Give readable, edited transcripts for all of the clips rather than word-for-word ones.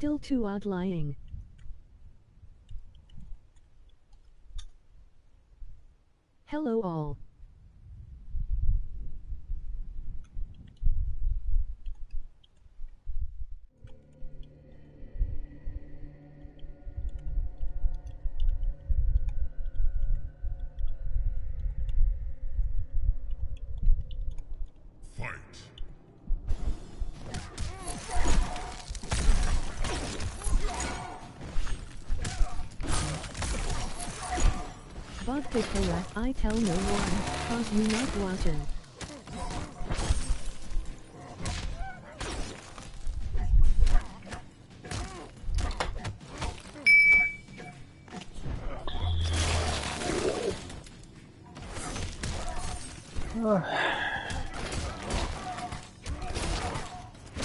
still too odd lying. Hello all. Vodka correct, I tell no one, cause you not watching.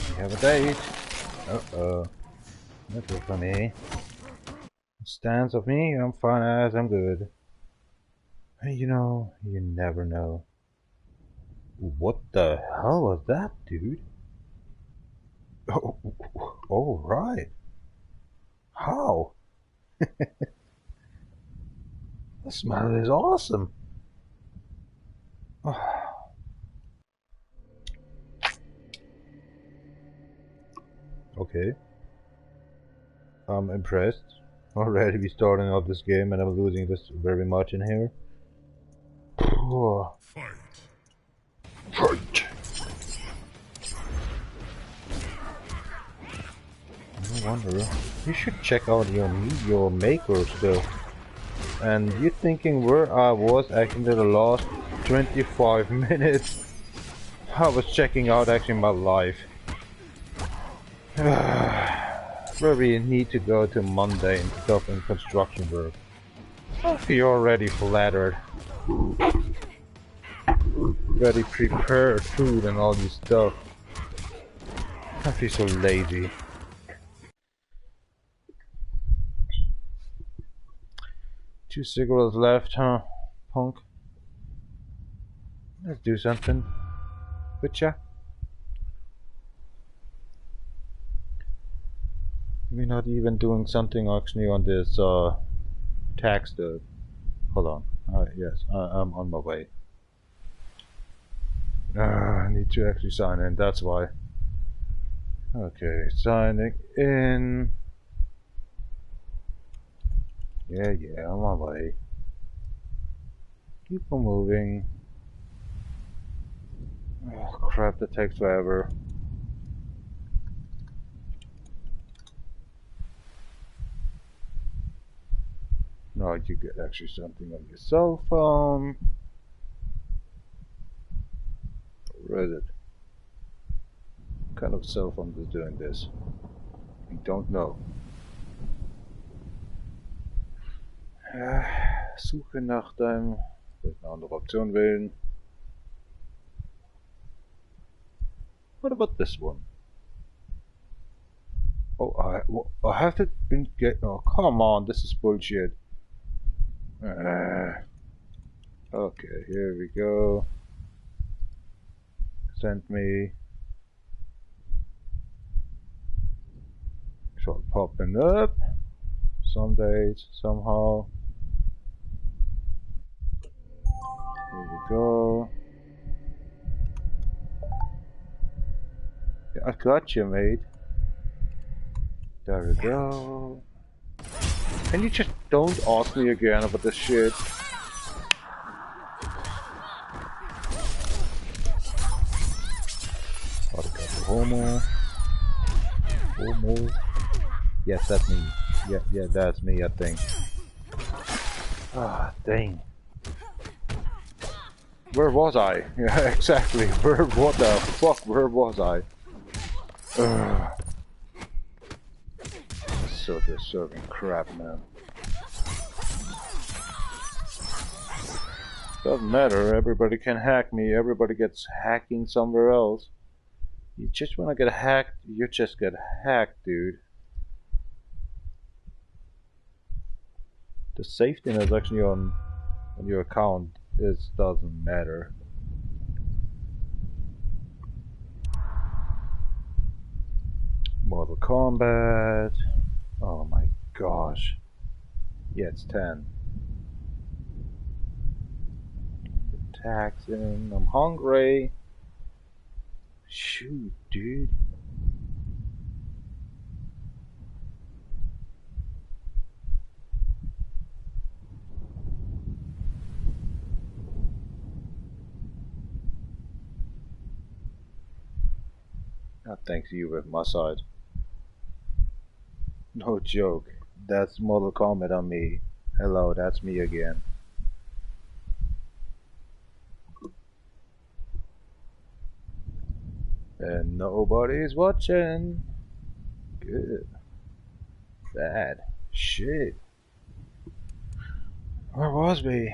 We have a date. Uh-oh. That was funny. Stance of me, I'm fine as I'm good. You know, you never know. What the hell was that, dude? Oh, right. How? The smell is awesome. Okay. I'm impressed. Already we starting off this game and I'm losing this very much in here. Fight! No wonder. You should check out your maker stuff. And you're thinking where I was actually the last 25 minutes. I was checking out actually my life. Where we need to go to Monday and stuff in construction work. I feel already flattered. Ready prepared food and all this stuff. I feel so lazy. Two cigarettes left, huh, punk? Let's do something. Witcha? We're not even doing something actually on this tax stuff. Hold on. Yes, I'm on my way. I need to actually sign in, that's why. Okay, signing in. Yeah, I'm on my way. Keep on moving. Oh crap, that takes forever. No, you get actually something on your cell phone. Where is it? What kind of cell phone is doing this? We don't know. Suche nach deinem... Ich will eine andere Option wählen. What about this one? Oh, I have to get... Oh, come on, this is bullshit. Okay, here we go. Send me. Start popping up. Some days, somehow. Here we go. Yeah, I got you, mate. There we go. Can you just don't ask me again about this shit? Homo. Yes, that's me. Yeah, that's me, I think. Ah, dang. Where was I? Yeah, exactly. What the fuck? Where was I? So deserving crap, man. Doesn't matter. Everybody can hack me. Everybody gets hacking somewhere else. You just wanna get hacked, you just get hacked, dude. The safety net actually on your account doesn't matter. Mortal Kombat. Oh my gosh. Yeah, it's 10. Taxing. I'm hungry. Shoot, dude. Ah, thanks you with my side. No joke. That's Mortal Kombat on me. Hello, that's me again. And nobody's watching. Good. Bad. Shit. Where was we?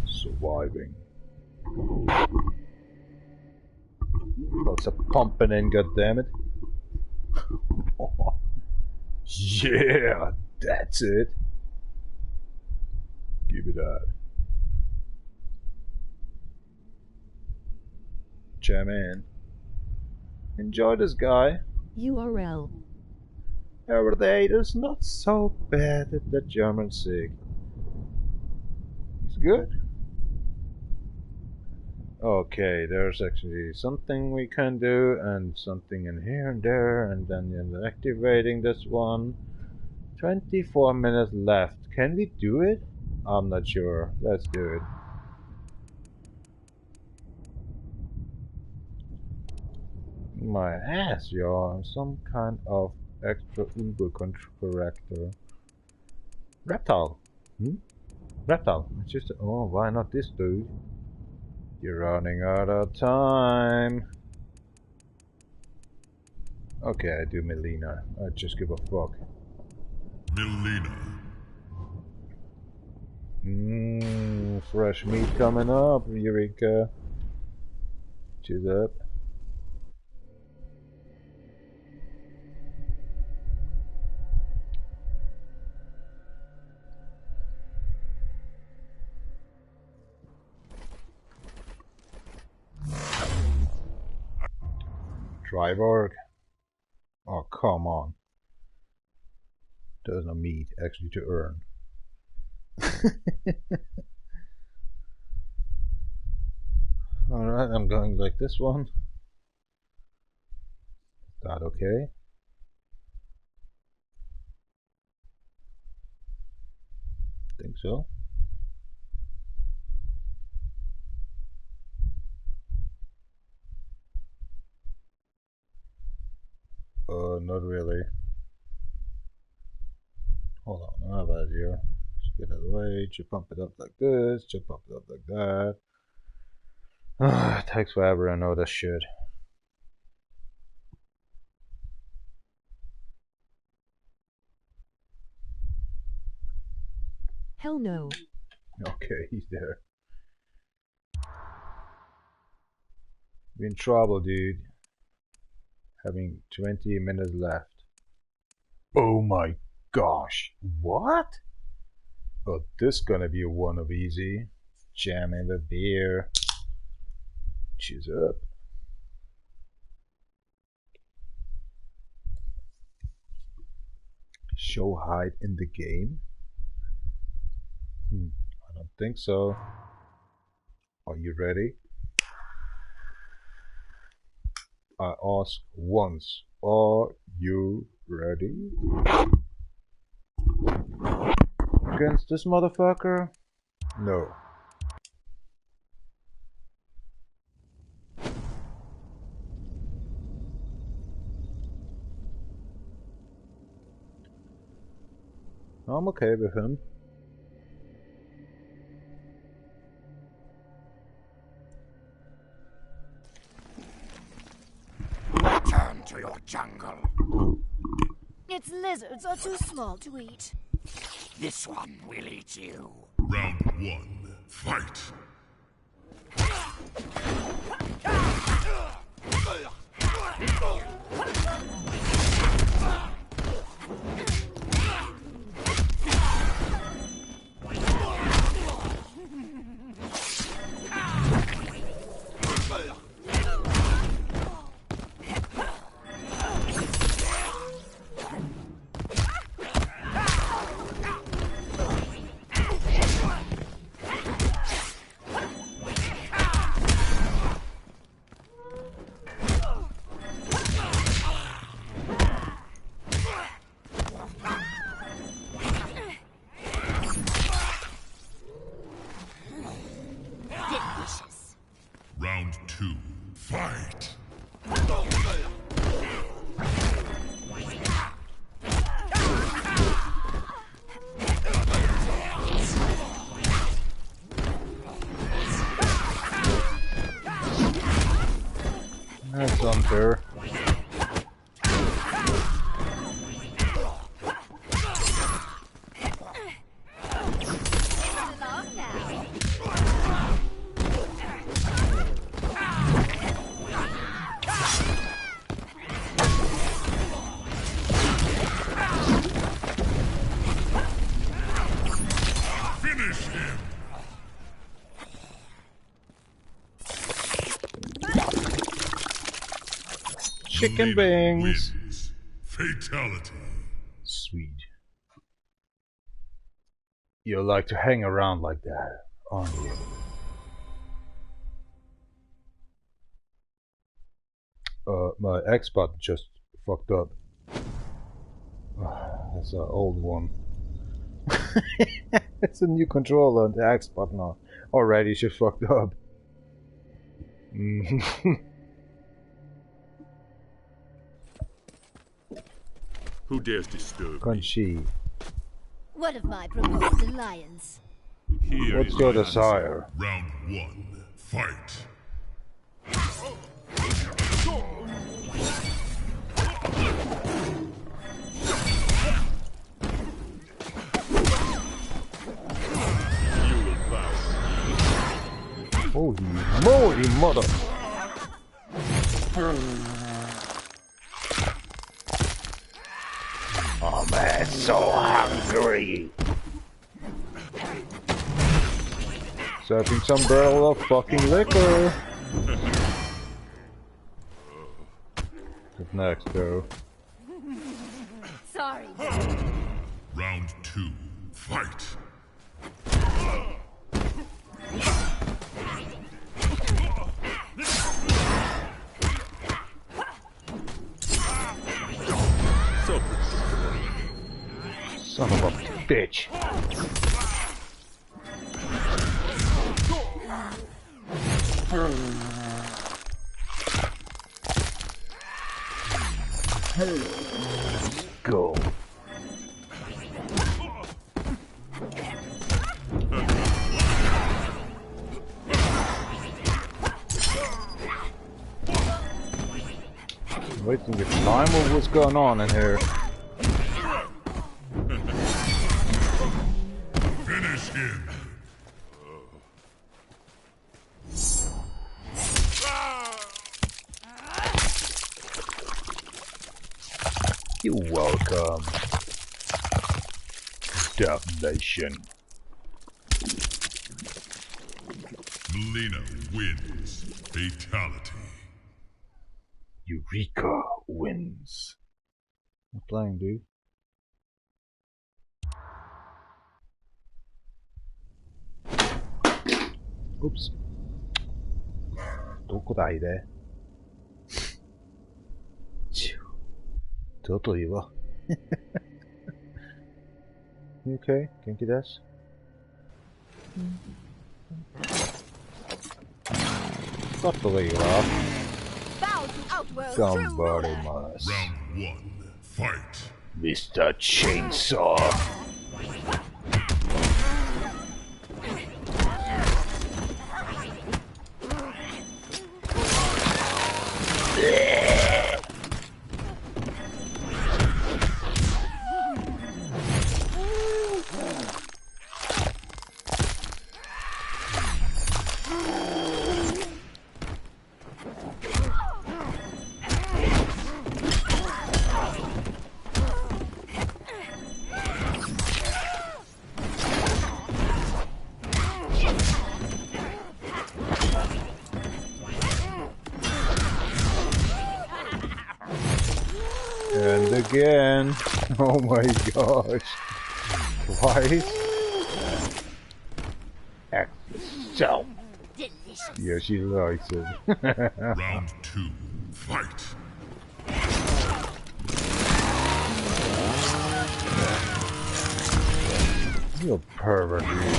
Surviving. Lots of pumping in, goddammit. Yeah, that's it. Give me that. Jam in. Enjoy this guy. URL. Every day is not so bad at the German sick. He's good. Okay, there's actually something we can do and something in here and there, and then activating this one. 24 minutes left. Can we do it? I'm not sure. Let's do it. My ass, y'all. Some kind of extra uber corrector. Reptile. Reptile. It's just. Oh, why not this dude? You're running out of time. Okay, I do Melina. I just give a fuck. Melina. Fresh meat coming up, Eureka. Cheers up. Triborg. Oh, come on. There's no meat actually to earn. Alright, I'm going like this one. Is that okay? Think so. Not really. Hold on, how about you? Just get out of the way, just pump it up like this, just pump it up like that. It takes forever, I know that shit. Hell no. Okay, he's there. We're in trouble, dude. Having 20 minutes left. Oh my gosh. What? Oh, this gonna be a one of easy. Jamming the beer. Cheers up. Show hide in the game? I don't think so. Are you ready? I ask once. Are you ready? Against this motherfucker? No. I'm okay with him. Return to your jungle. Its lizards are too small to eat. This one will eat you. Round 1. Fight. stunned her. Chicken wings. Fatality. Sweet. You like to hang around like that, aren't you? My X button just fucked up. That's an old one. It's a new controller and the X button already just fucked up. Who dares disturb me? Conchi. One of my proposed alliance. Here What's is your my desire? Round 1. Fight. Holy moly, mother! Oh man, so hungry! Serving some barrel of fucking liquor! What's next, though? Sorry. Round 2. Fight. Son of a bitch! Let's go. Waiting the time of what's going on in here. Finish him. You're welcome. Damnation. Melina wins. Fatality. Eureka wins. I'm playing, dude. Oops. どこだいで? ちょっといいわ。You okay? 元気です。ちょっといいわ。頑張ります。Round 1. Fight. Mr. Chainsaw. And again. Oh my gosh. Twice. So. Yeah, she likes it. Round 2. Fight. You're a pervert, dude.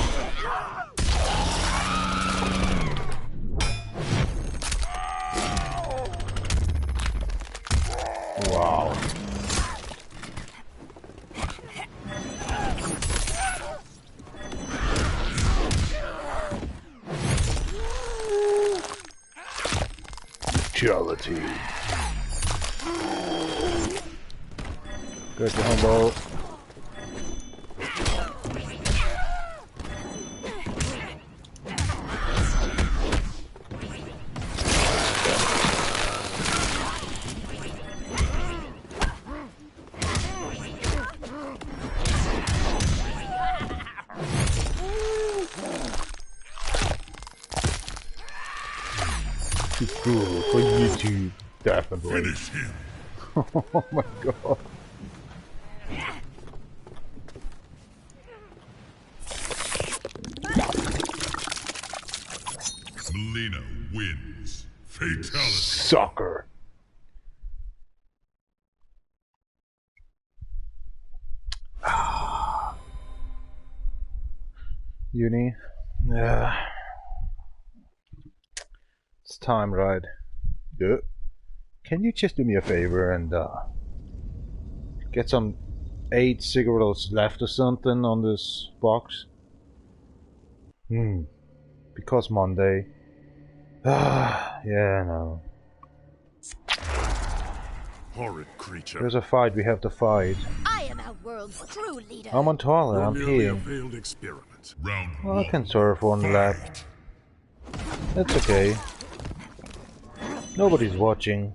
Wow. Brutality. Good, Humbo. Too cool for YouTube, definitely. Finish him. Oh my god. Melina wins. Fatality. Soccer. Uni. Yeah. It's time, right? Yeah. Can you just do me a favor and get some 8 cigarettes left or something on this box? Because Monday. Yeah, no. Horrid creature. There's a fight we have to fight. I am our world's true leader. I'm on toilet, I'm Merely a peeing. failed experiment. Round Well, I one. can surf on the lap. Fight. That's okay. Nobody's watching.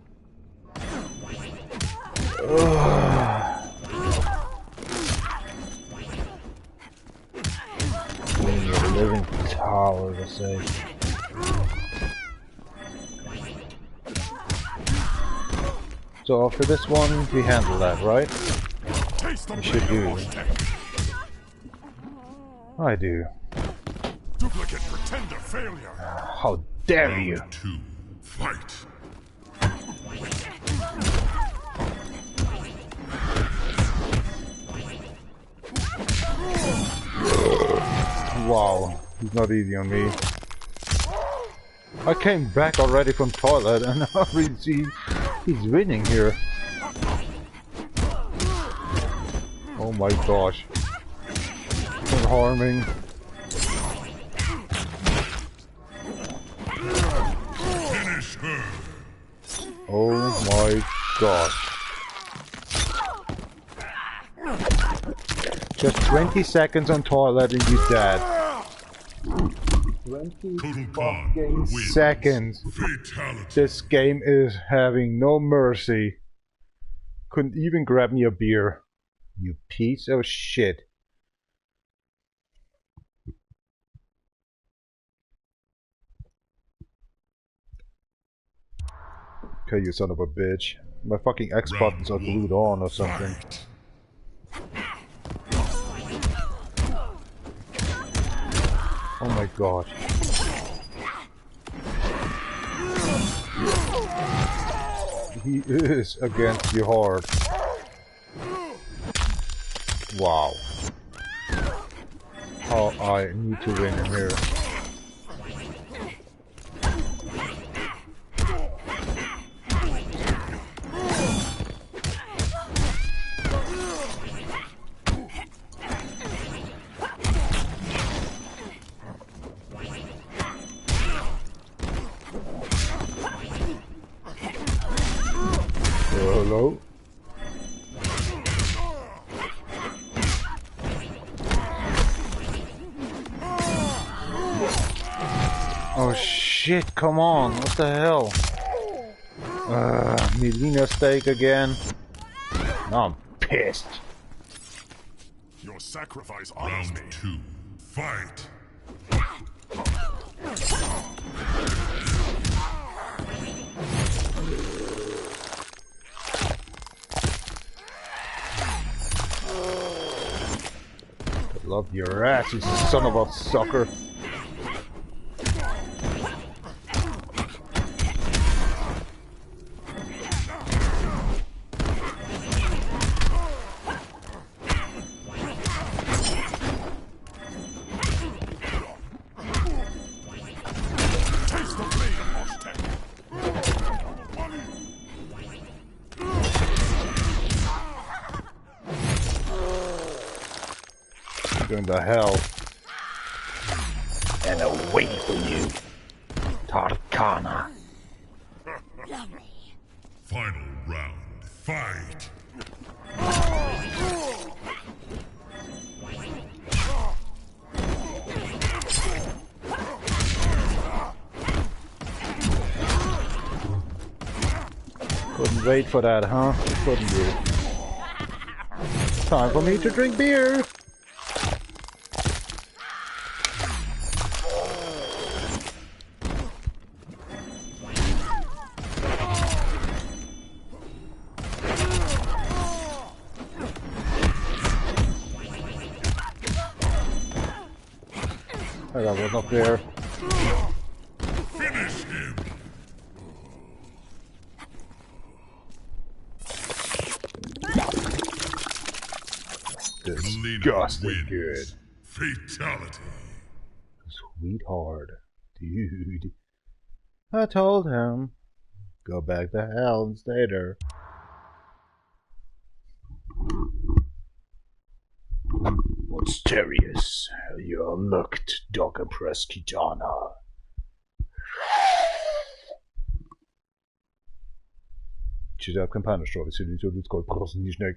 Living tower, I say. So after this one, we handle that, right? We should do. I do. Duplicate pretender failure. How dare you! Round two. Fight. Wow, he's not easy on me. I came back already from toilet and now we see he's winning here. Oh my gosh. Not harming. Finish her. Oh my gosh. Just 20 seconds on toilet and you're dead. 20 Total fucking Khan wins. seconds. Fatality. This game is having no mercy. Couldn't even grab me a beer. You piece of shit. Okay, you son of a bitch. My fucking X buttons are glued on or something. Fight. Oh my god. He is against you hard. Wow. How I need to win in here. Hello? Oh shit, come on, what the hell? Melina steak again. Now I'm pissed. Your sacrifice honors me. Round two. Fight. Love your ass, you son of a sucker. Going to hell. And away from you, Tarkana. Final round. Fight. couldn't wait for that, huh? Couldn't you? Time for me to drink beer! I got one up there. Finish him! Disgusting good. Fatality. Sweetheart. Dude. I told him. Go back to hell and stay there. Mysterious. You unlocked Dr. Preskitana. She's up campana strawberry, so it's called crossing his neck.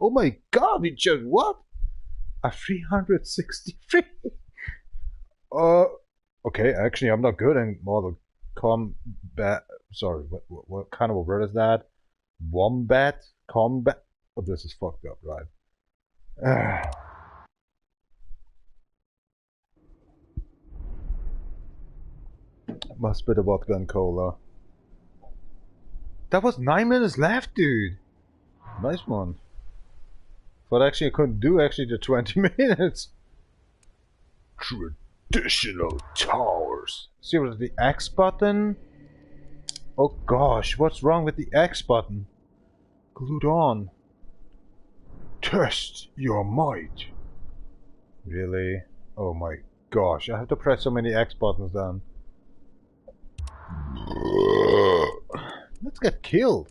Oh my god, we just what? A 363? Okay, actually I'm not good in Mortal Kombat. Sorry, what kind of a word is that? Wombat? Combat? Oh, this is fucked up, right? Must be the vodka and cola. That was 9 minutes left, dude. Nice one. But actually I couldn't do actually the 20 minutes. Traditional towers. See what's the X button? Oh gosh, what's wrong with the X button? Glued on. Test your might. Really? Oh my gosh, I have to press so many X buttons then. Let's get killed.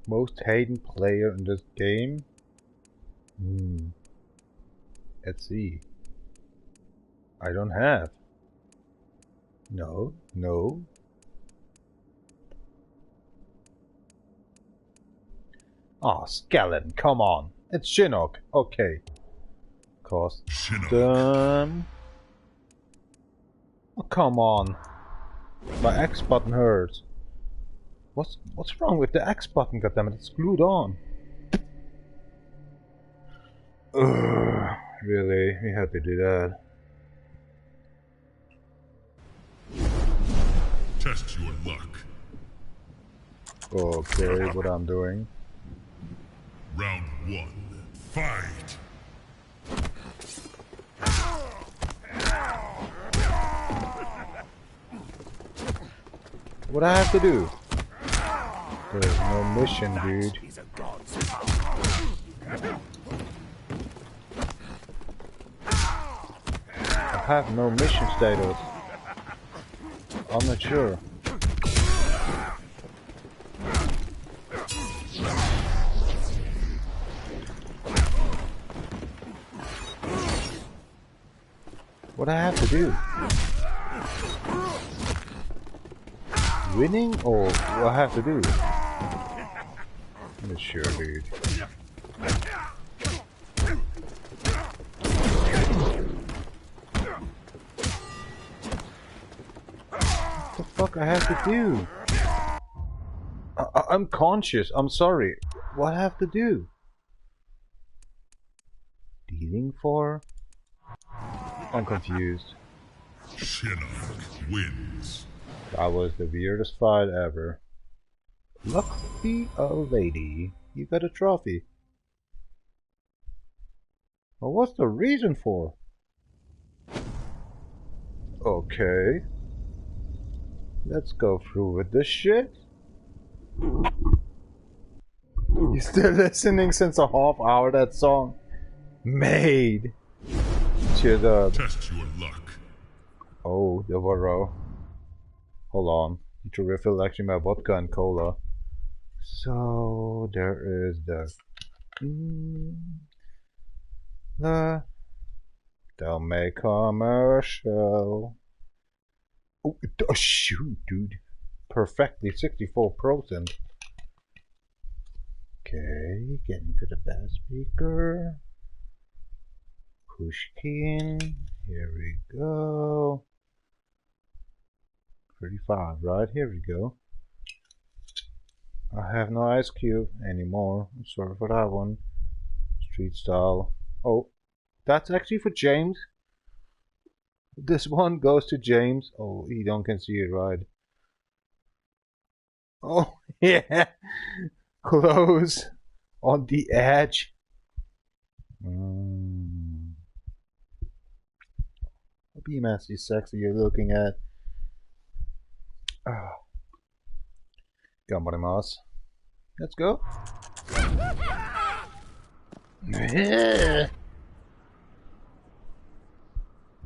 Most hated player in this game? Let's see. I don't have. No. Ah, skeleton, come on. It's Shinnok. Okay. Custom. Oh, come on. My X button hurts. What's wrong with the X button, goddammit? It's glued on. Really? We had to do that. Test your luck. Okay, what I'm doing. Round 1. Fight! What I have to do? There's no mission, dude. I have no mission status. I'm not sure. What I have to do? Winning or what I have to do? I'm not sure, dude. What the fuck I have to do? I'm conscious, I'm sorry. What I have to do? Dealing for? I'm confused. Shinnok wins. That was the weirdest fight ever. Lucky old lady, you got a trophy. Well, what's the reason for? Okay. Let's go through with this shit. You still listening since a half hour that song? Made. Cheers up. Test your luck. Oh, there were row. Hold on. Need to refill actually my vodka and cola. So there is the don't make commercial. Oh, shoot, dude. Perfectly 64%. Okay, getting to the bass speaker. Push key in. Here we go. 35, right? Here we go. I have no ice cube anymore. I'm sorry for that one. Street style. Oh, that's actually for James. This one goes to James. Oh, he don't can see it, right? Oh, yeah. Close. On the edge. Be messy, sexy you're looking at. Gambarimasu. Let's go. Yeah.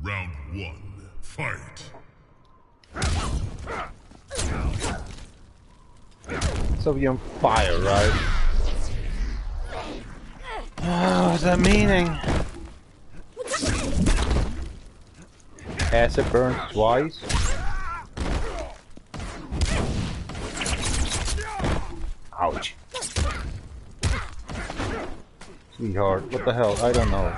Round 1, fight. So you're on fire, right? What's that meaning? Acid burns twice? Ouch. Sweetheart, what the hell? I don't know.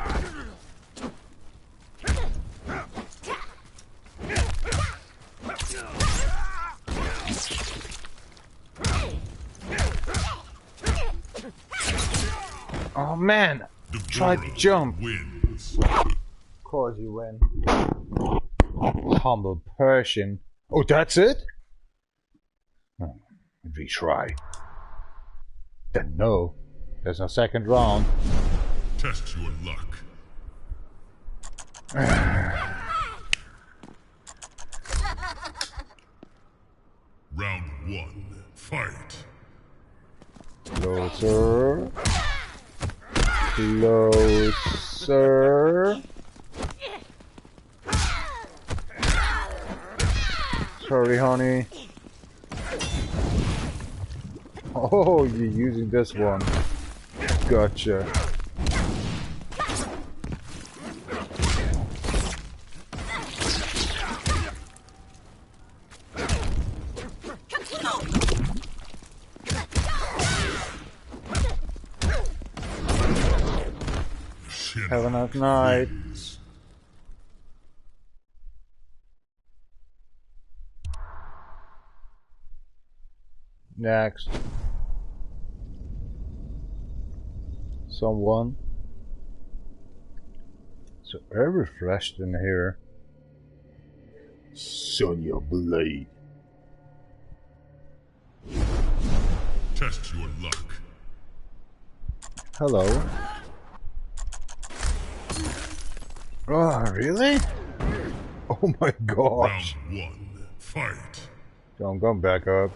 Oh man! Try to jump! Wins. Of course you win. Humble Persian. Oh, that's it? Retry. Then no. There's no second round. Test your luck. Round 1, fight. Closer. Closer. Sorry, honey. Oh, you're using this one. Gotcha. Have a nice night. Next. Someone. So very refreshed in here. Sonya Blade. Test your luck. Hello. Oh, really? Oh my gosh. Round 1, fight. So I'm going back up.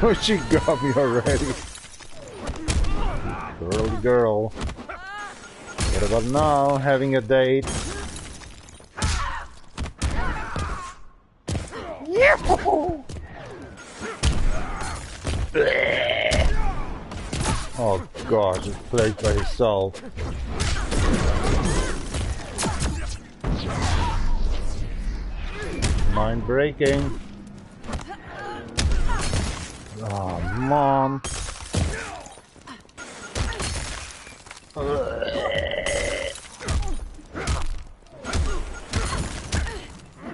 Oh, she got me already. Girly girl. What about now? Having a date? Oh gosh, it's played by himself. Mind breaking. Oh, mom.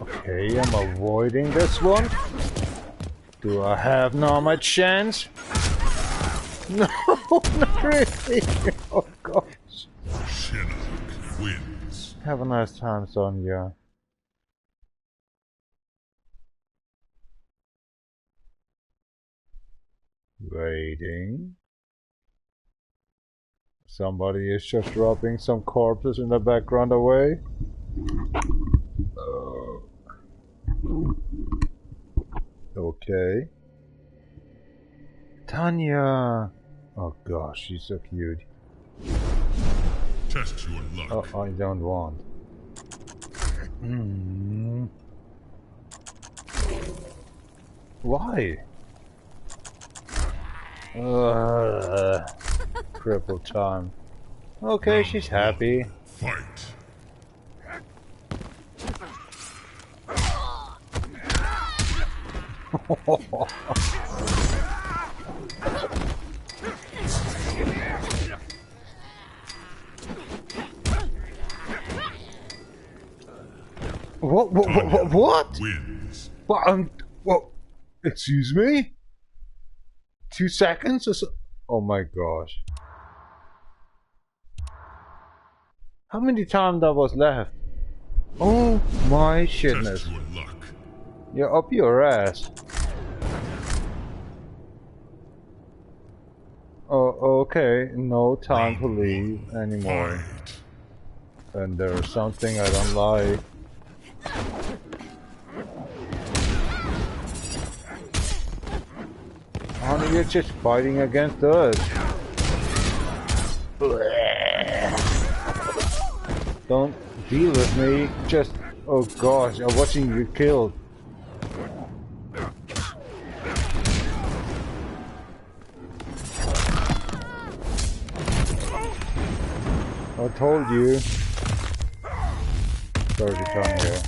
Okay, I'm avoiding this one. Do I have no much chance? No, not really. Oh gosh. Shinnok wins. Have a nice time, Sonya. Waiting. Somebody is just dropping some corpses in the background away. Okay. Tanya! Oh gosh, she's so cute. Test your luck. Oh, I don't want. Why? Cripple time. Okay, she's happy. Fight. What? Wins. What? Excuse me? 2 seconds or so? Oh my gosh. How many times that was left? Oh my shitness. Test your luck. You're up your ass. Oh, okay. No time to leave anymore. Fight. And there's something I don't like. Honey, you're just fighting against us. Don't deal with me. Just, oh gosh, I'm watching you killed. I told you. Sorry to come here.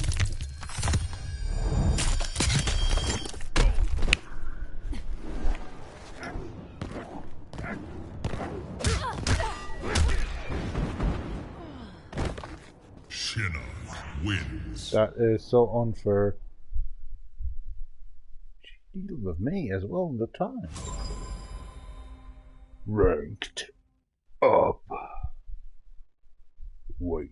Wins. That is so unfair. She deals with me as well all the time. Ranked up. Wait.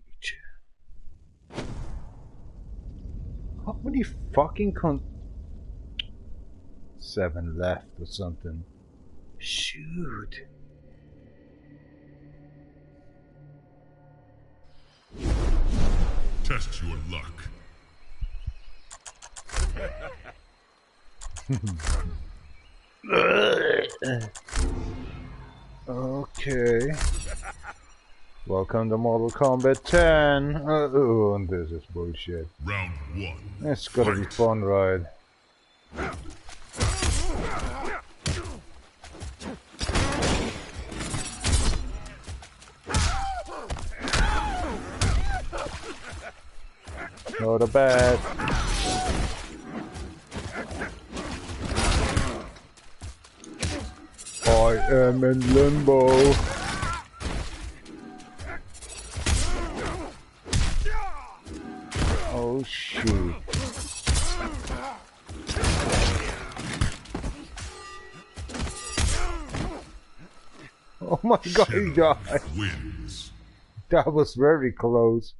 How many fucking 7 left or something? Shoot. Test your luck. Okay. Welcome to Mortal Kombat 10. Oh, and this is bullshit. Round 1. It's gotta be fun, right? Not a bad. I am in limbo. Oh shoot. Oh my god, he died. Wins. That was very close.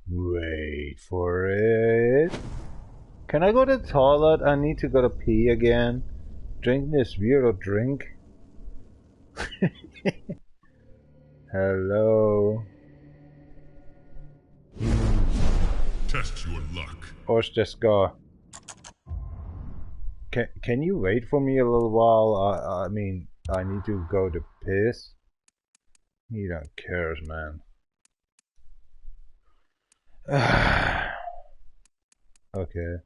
Wait for it. Can I go to the toilet? I need to go to pee again. Drink this weirdo drink. Hello. Test your luck. What's this guy? Can you wait for me a little while? I mean, I need to go to piss. He don't cares, man. Okay.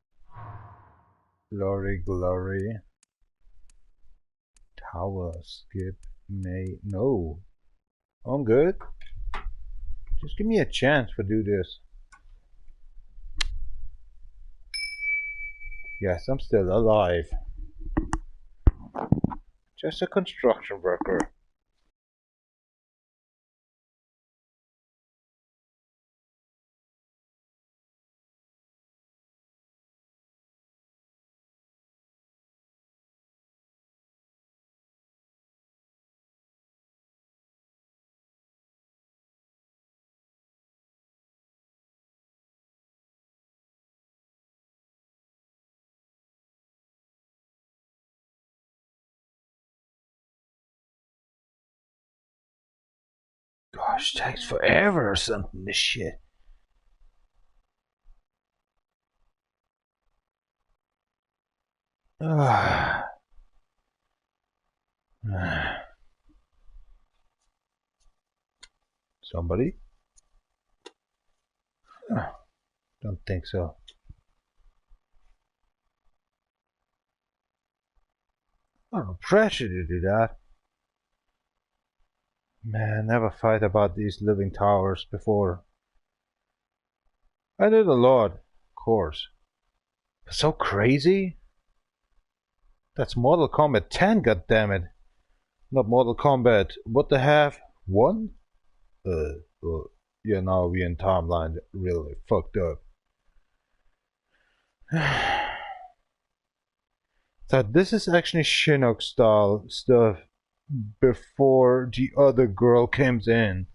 Glory. Tower skip. No. I'm good. Just give me a chance to do this. Yes, I'm still alive. Just a construction worker. Gosh, takes forever or something, this shit. Somebody? Don't think so. Oh, pressure to do that. Man, never fight about these living towers before. I did a lot, of course. But so crazy? That's Mortal Kombat 10, goddammit. Not Mortal Kombat. What the have? One? Yeah, now we in timeline really fucked up. So this is actually Shinnok style stuff before the other girl comes in.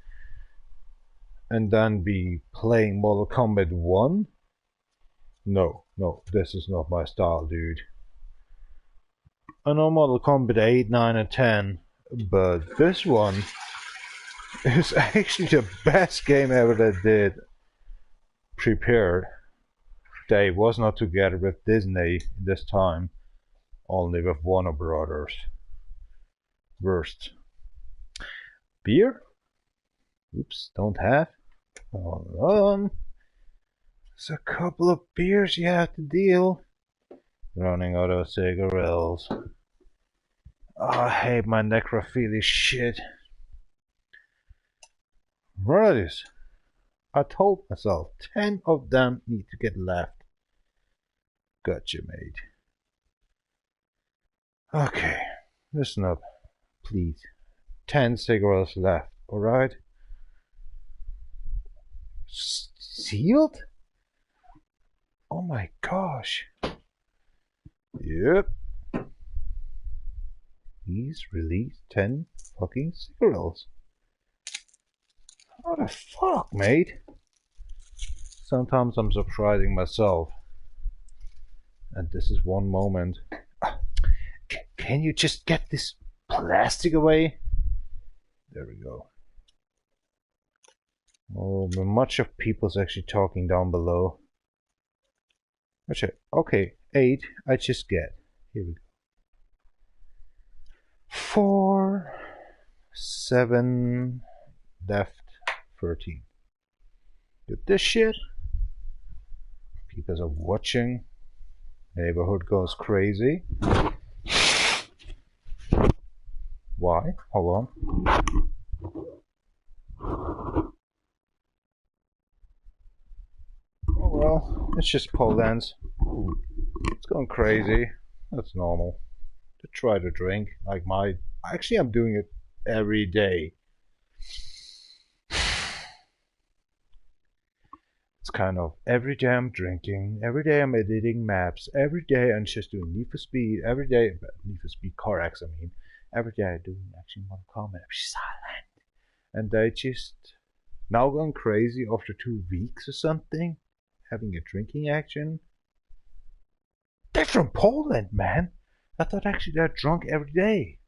And then be playing Mortal Kombat 1? No, this is not my style, dude. I know Mortal Kombat 8, 9, and 10, but this one is actually the best game ever that did prepared. They was not together with Disney this time, only with Warner Brothers. Worst. Beer? Oops, don't have. Hold on. There's a couple of beers you have to deal. Running out of cigarettes. Oh, I hate my necrophilia shit. Right. I told myself 10 of them need to get left. Gotcha, mate. Okay, listen up, please. 10 cigarettes left, alright? Sealed? Oh my gosh. Yep. He's released 10 fucking cigarettes. What the fuck, mate? Sometimes I'm surprising myself. And this is one moment. Can you just get this plastic away? There we go. Oh, much of people's actually talking down below. Okay, 8 I just get. Here we go. 4, 7, left 13. Get this shit. People are watching. Neighborhood goes crazy. Why? Hold on. Oh well, it's just pole dance. It's going crazy. That's normal. To try to drink like actually I'm doing it every day. It's kind of every day I'm drinking, every day I'm editing maps, every day I'm just doing Need for Speed, every day Need for Speed Car X, I mean. Every day I'm doing actually Mortal Kombat. I'm silent. And they just now going crazy after 2 weeks or something, having a drinking action. They're from Poland, man. I thought actually they're drunk every day.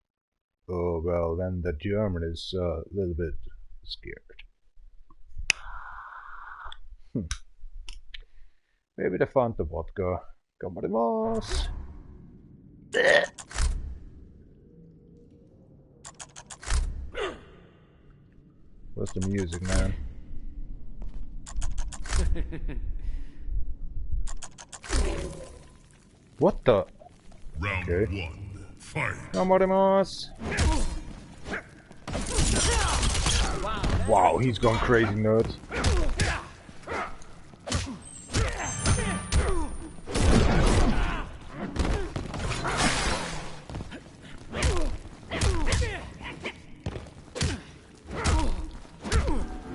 Oh well, then the German is a little bit scared. Maybe they found the vodka. Gamarimasu. What's the music, man? What the? Round Okay. 1, fight. Gamarimasu. Wow, he's gone crazy nuts.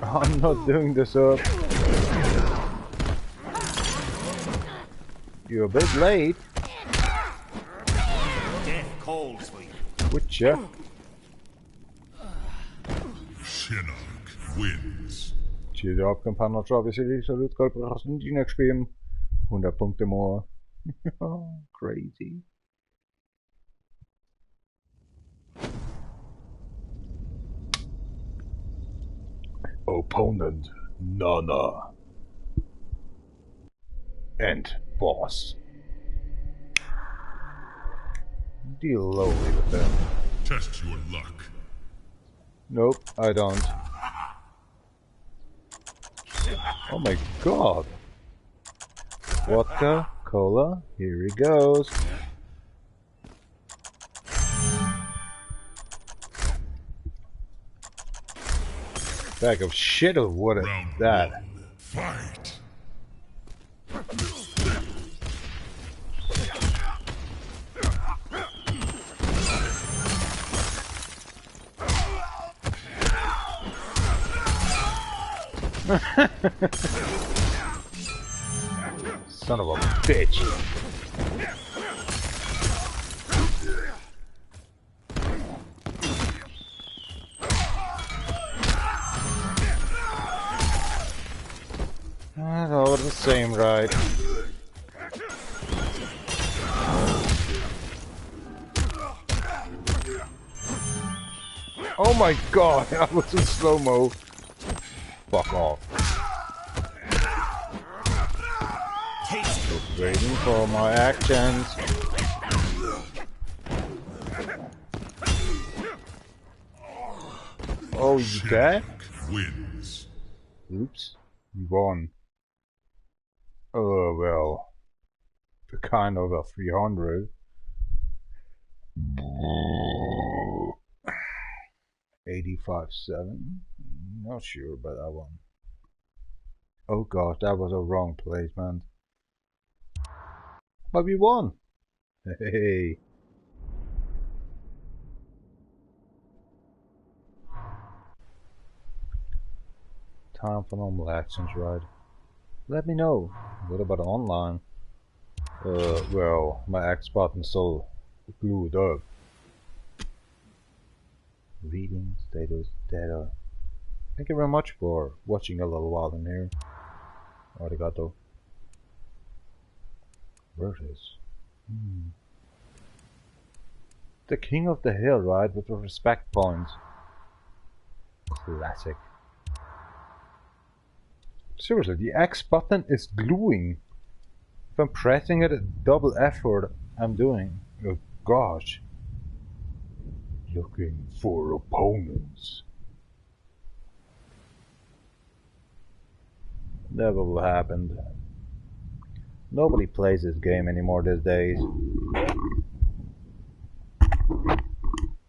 I'm not doing this up. You're a bit late. Death calls for you. Witcher. Shinnok wins. Cheer up, Campana Travis, Salute, Corporation, next game. 100 Punkte more. Crazy. Opponent Nana and boss. Deal lowly with them. Test your luck. Nope, I don't. Oh my god. Vodka, cola, here he goes. Bag of shit or what is Round that? 1, fight. Son of a bitch. That's all the same, right? Oh my god, I was in slow-mo. Fuck off. Just waiting for my actions. Oh, you dead? Wins. Oops, you won. Oh, well. Kind of a 300. 85.7? Not sure about that one. Oh gosh, that was a wrong placement. But we won! Hey! Time for normal actions, right? Let me know. What about online? Well, my X button still glued up. Reading, status, data. Thank you very much for watching a little while in here. Arigato. Where it is? The king of the hill, right? With the respect points. Classic. Seriously, the X button is gluing. If I'm pressing it, a double effort I'm doing. Oh gosh. Looking for opponents. Never will happen. Nobody plays this game anymore these days.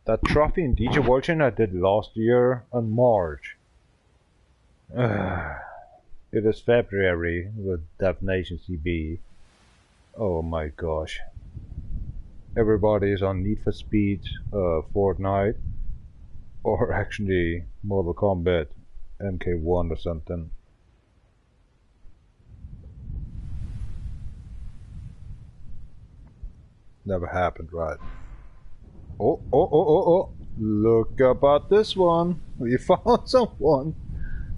That trophy in DjVolgin I did last year in March. It is February with Definition CB. Oh my gosh. Everybody is on Need for Speed, Fortnite, or actually Mortal Kombat MK1 or something. Never happened, right? Oh. Look about this one. We found someone.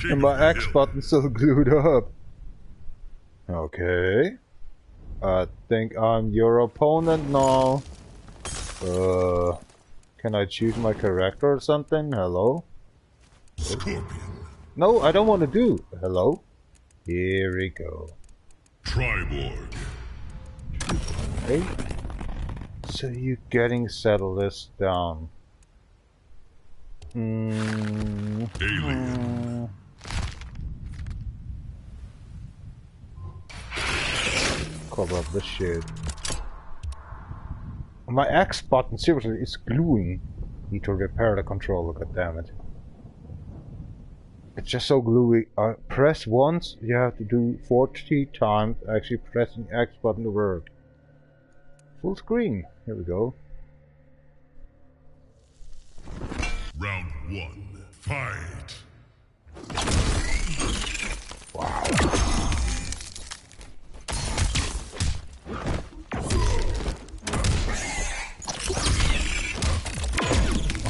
And my X button's still glued up. Okay. I think I'm your opponent now. Can I choose my character or something? Hello? Scorpion. No, I don't want to do. Hello? Here we go. Triborg. Hey? So you're getting settled this down. Alien. Cover up this shit. My X button seriously is gluing. Need to repair the controller, goddammit. It's just so gluey. Press once, you have to do 40 times actually pressing X button to work. Full screen. Here we go. Round 1. Fight. Wow.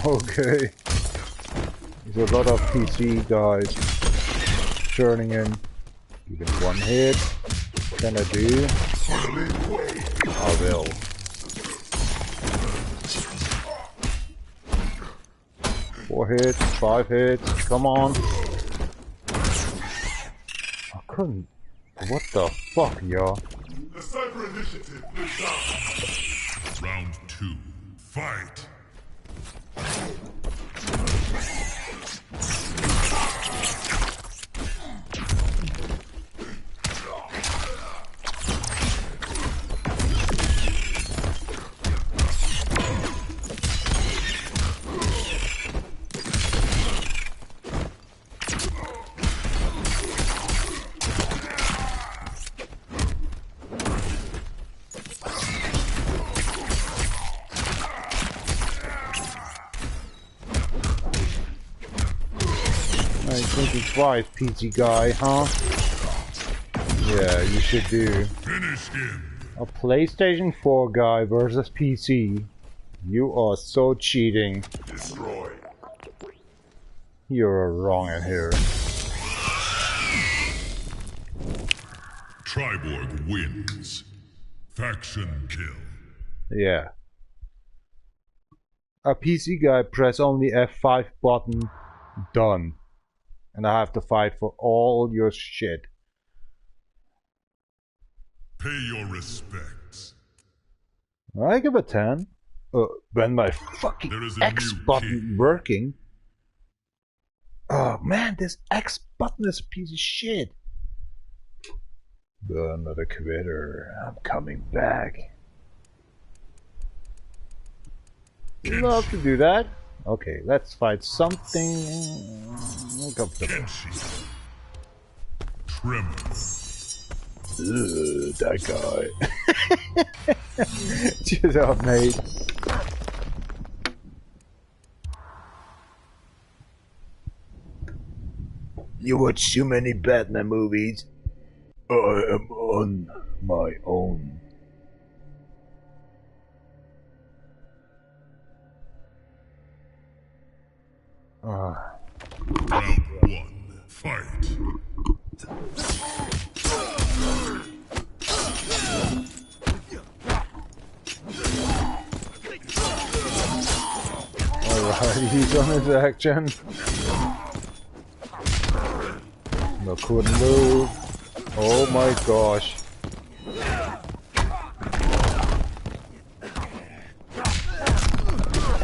Okay. There's a lot of PC guys churning in. Even one hit. What can I do? I will. Four hits, 5 hits, come on. I couldn't. What the fuck, y'all? The Cyber Initiative is down. Round 2. Fight. thinking twice, PC guy, huh? Yeah, you should do. Finish him. A PlayStation 4 guy versus PC. You are so cheating. Destroy. You're wrong in here. Triborg wins. Faction kill. Yeah. A PC guy press only F5 button. Done. And I have to fight for all your shit. Pay your respects. I give a 10. When my fucking There is a X new button king. working. Oh man, this X button is a piece of shit. But I'm not a quitter. I'm coming back. Love to do that. Okay, let's fight something uncomfortable. Kenshi. Tremor. Ugh, that guy. Cheers up, mate. You watch too many Batman movies. I am on my own. Round 1. Fight. Alright, he's on his action. No, couldn't move. Oh my gosh.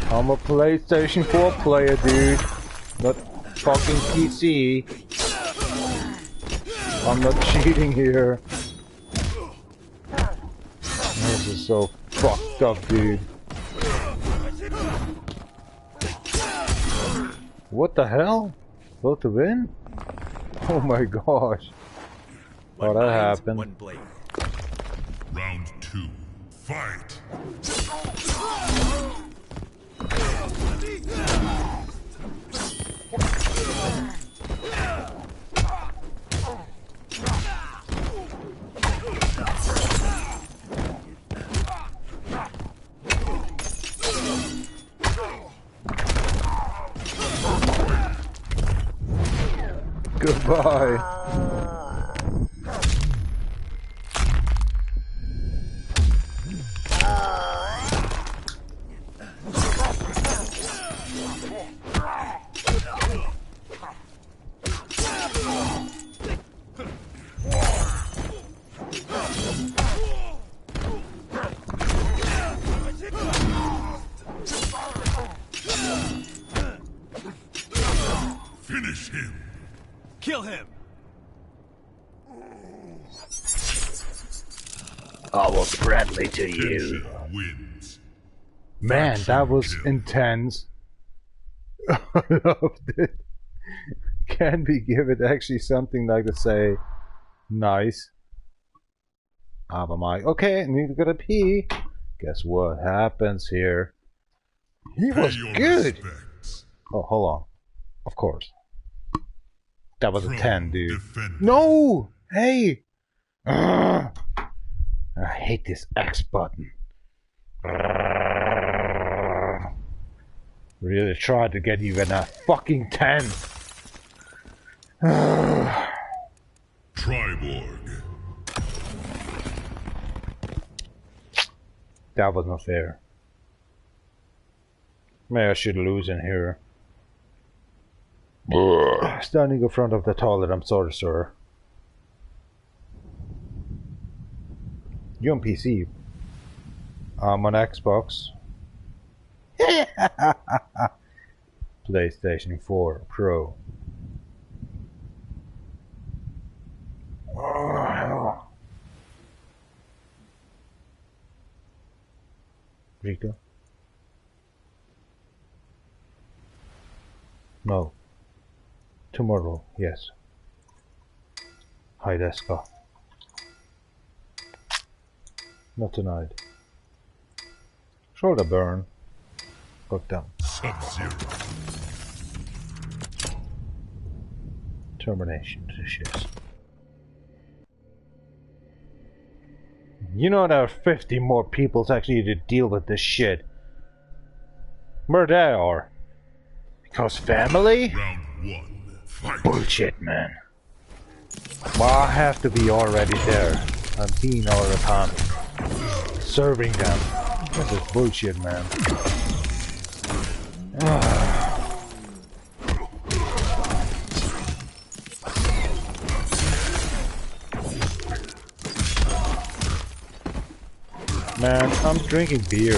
I'm a PlayStation 4 player, dude. Not fucking PC. I'm not cheating here. This is so fucked up, dude. What the hell? Supposed to win? Oh my gosh. Oh, that happened. One blade. Round 2. Fight. Goodbye. Finish him. Kill him. I was friendly to you. Kenshi wins. Man, that was intense. I loved it. Can we give it actually something like to say nice? Aber Mike. Okay, need to go to pee. Guess what happens here? He was Pay your good. respects. Oh, hold on. Of course. That was a Pro 10, dude. defender. No! Hey! Ugh. I hate this X button. Ugh. Really tried to get even a fucking 10. Ugh. Triborg. That was not fair. Maybe I should lose in here. Standing in front of the toilet, I'm sorry, sir. You on PC? I'm on Xbox. PlayStation 4 Pro. Rico? No. Tomorrow, yes. Hi, Deska. Not tonight. Shoulder burn. Got down. Sub-Zero. determination to shit. You know there are 50 more people actually to deal with this shit. Where they are? Because family? Round 1. Fight. Bullshit, man. Well, I have to be already there. I've been all the time. Serving them. This is bullshit, man. Man, I'm drinking beer.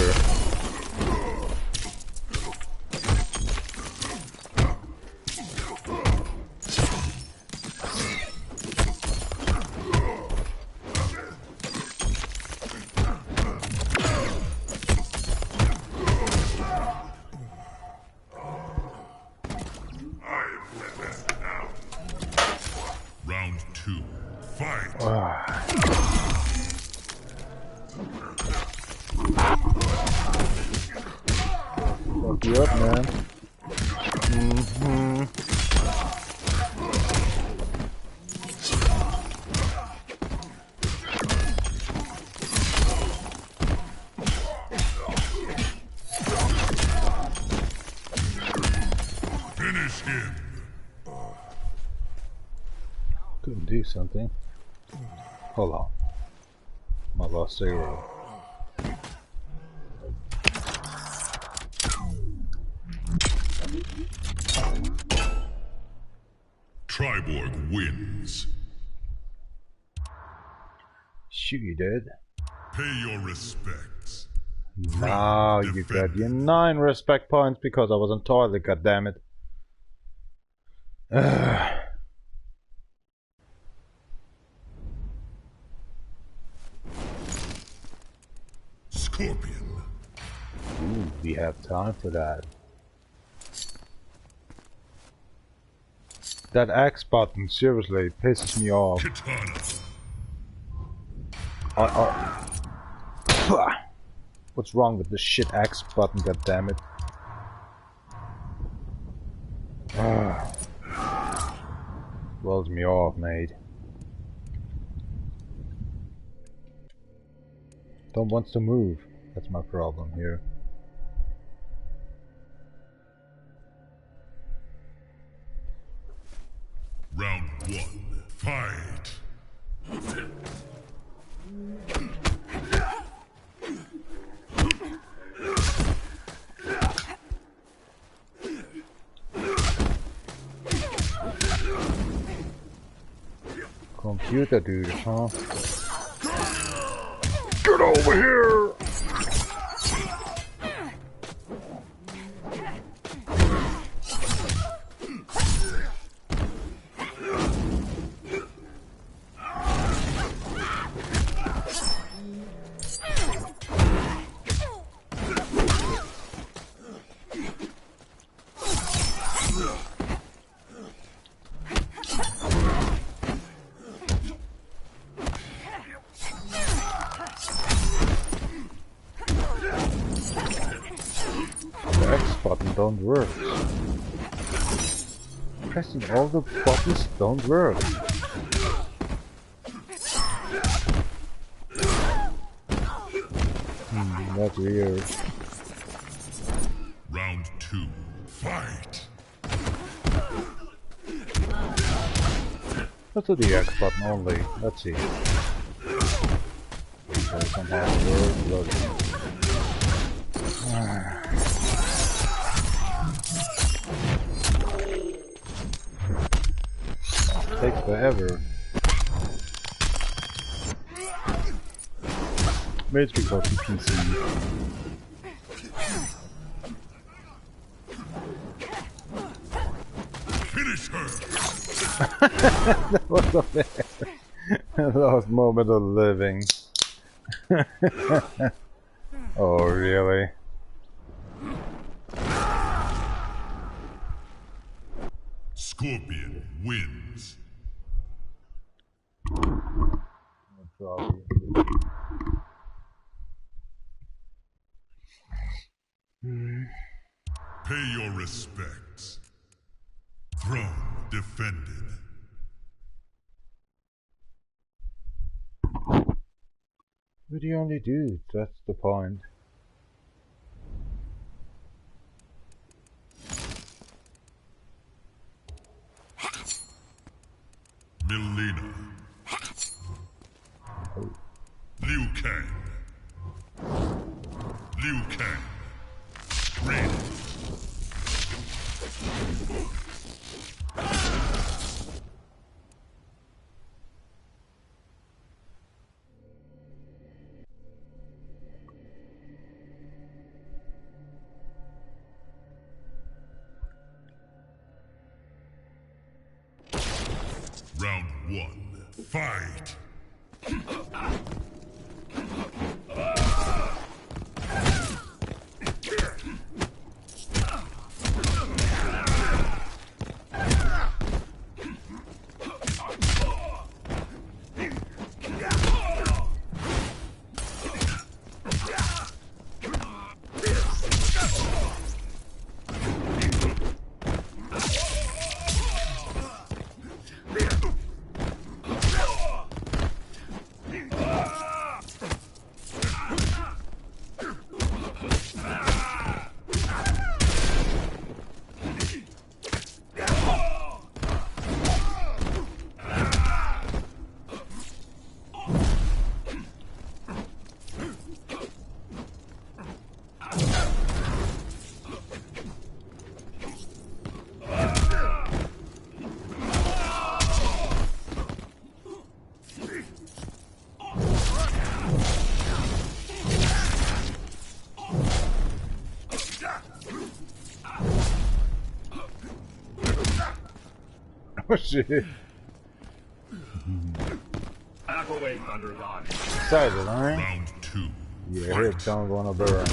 Round 2. Fight. Fuck you up, man. Finish him. Couldn't do something. Hold on. I lost 0. Triborg wins. Shoot, you did. Pay your respects. Now you got your 9 respect points because I was on toilet, goddammit. Scorpion. Ooh, we have time for that. That X button seriously pisses me off. Katana. What's wrong with this shit X button, goddammit? Blows me off, mate. Don't want to move. That's my problem here. Round 1. Fight. Computer dude, huh? Get over here! Don't work. Pressing all the buttons don't work. That's weird. Round 2. Fight. Let's do the X button only. Let's see. So somehow it works. Takes forever. Maybe it's because it's PC. Finish her. That was the last moment of living. Oh, really? Scorpion wins. Probably. Pay your respects. Throne defended. We're the only dudes, that's the point. Melina. Oh. Liu Kang. Liu Kang. Priv. Round 1. Fight! Oh shit. Away, Thunder God. Excited, alright? Round 2. Yeah, here don't go on a burn.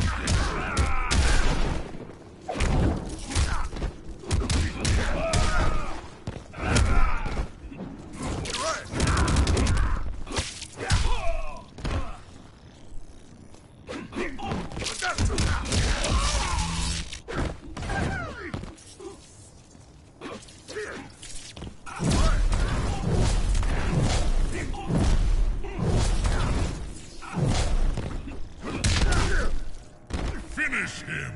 Finish him!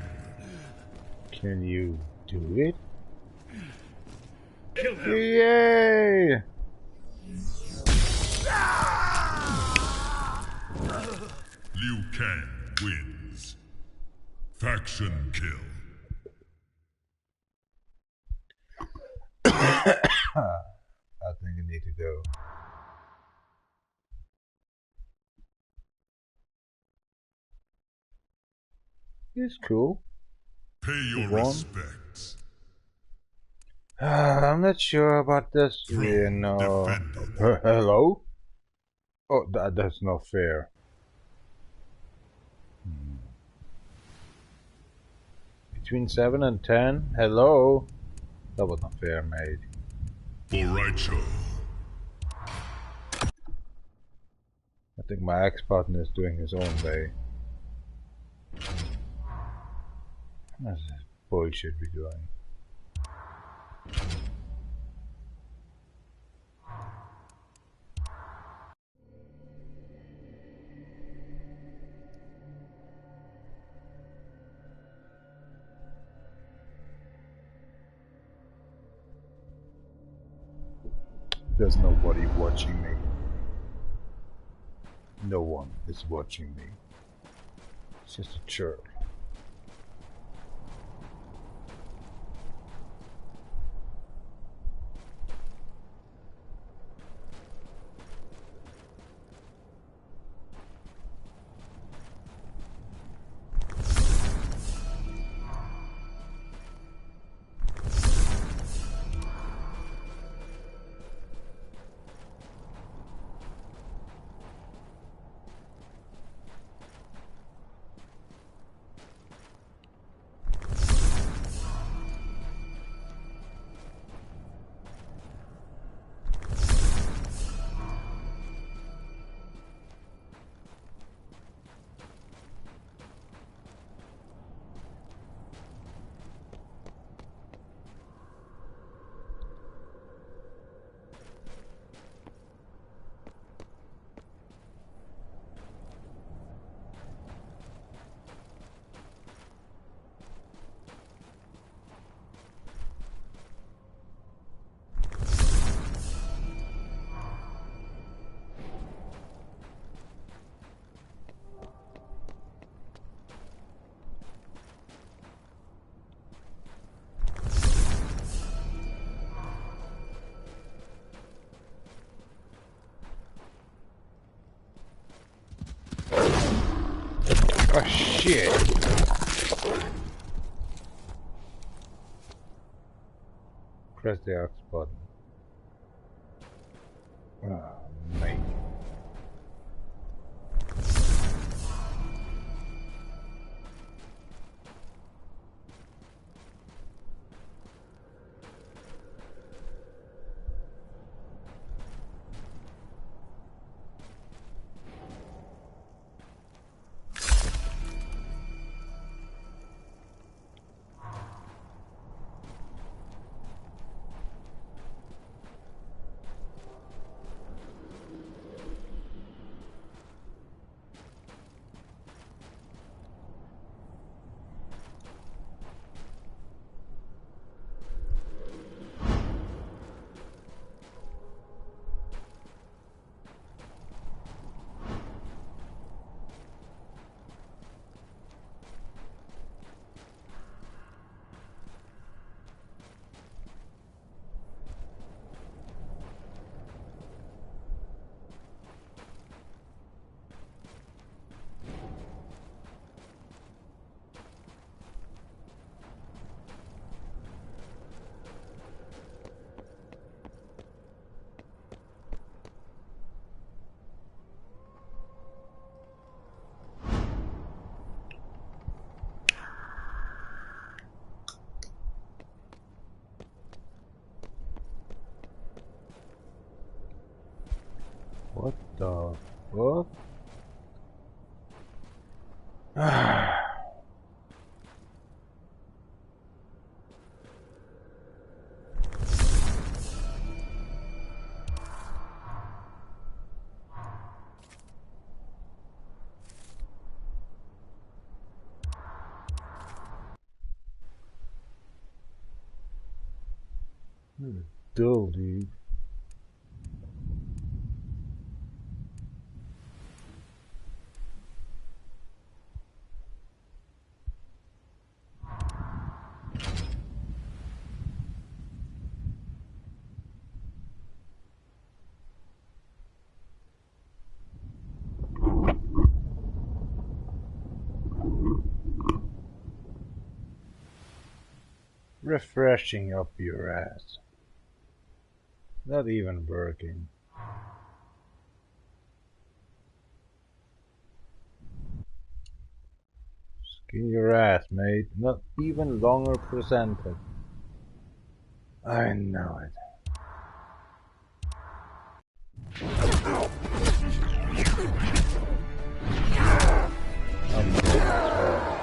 Can you do it? Kill him! Yay! Liu Kang wins. Faction kill. I think I need to go. It's cool. Pay your One. respects. I'm not sure about this. Yeah, no. Defended. Hello? Oh, that's not fair. Between 7 and 10? Hello? That was not fair, mate. Alright, I think my ex-partner is doing his own way. That's bullshit we're doing. There's nobody watching me. No one is watching me. It's just a chirp. Oh shit! Press the X button. Oh, mate. What the fuck? Dull, dude. Refreshing up your ass. Not even working. Skin your ass, mate. Not even longer presented. I know it. I'm dead as well.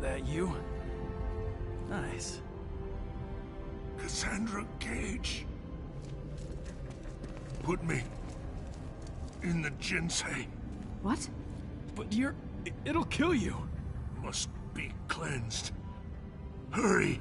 That you? Nice. Cassandra Cage. Put me in the Jinsei. What? But it'll kill you. Must be cleansed. Hurry.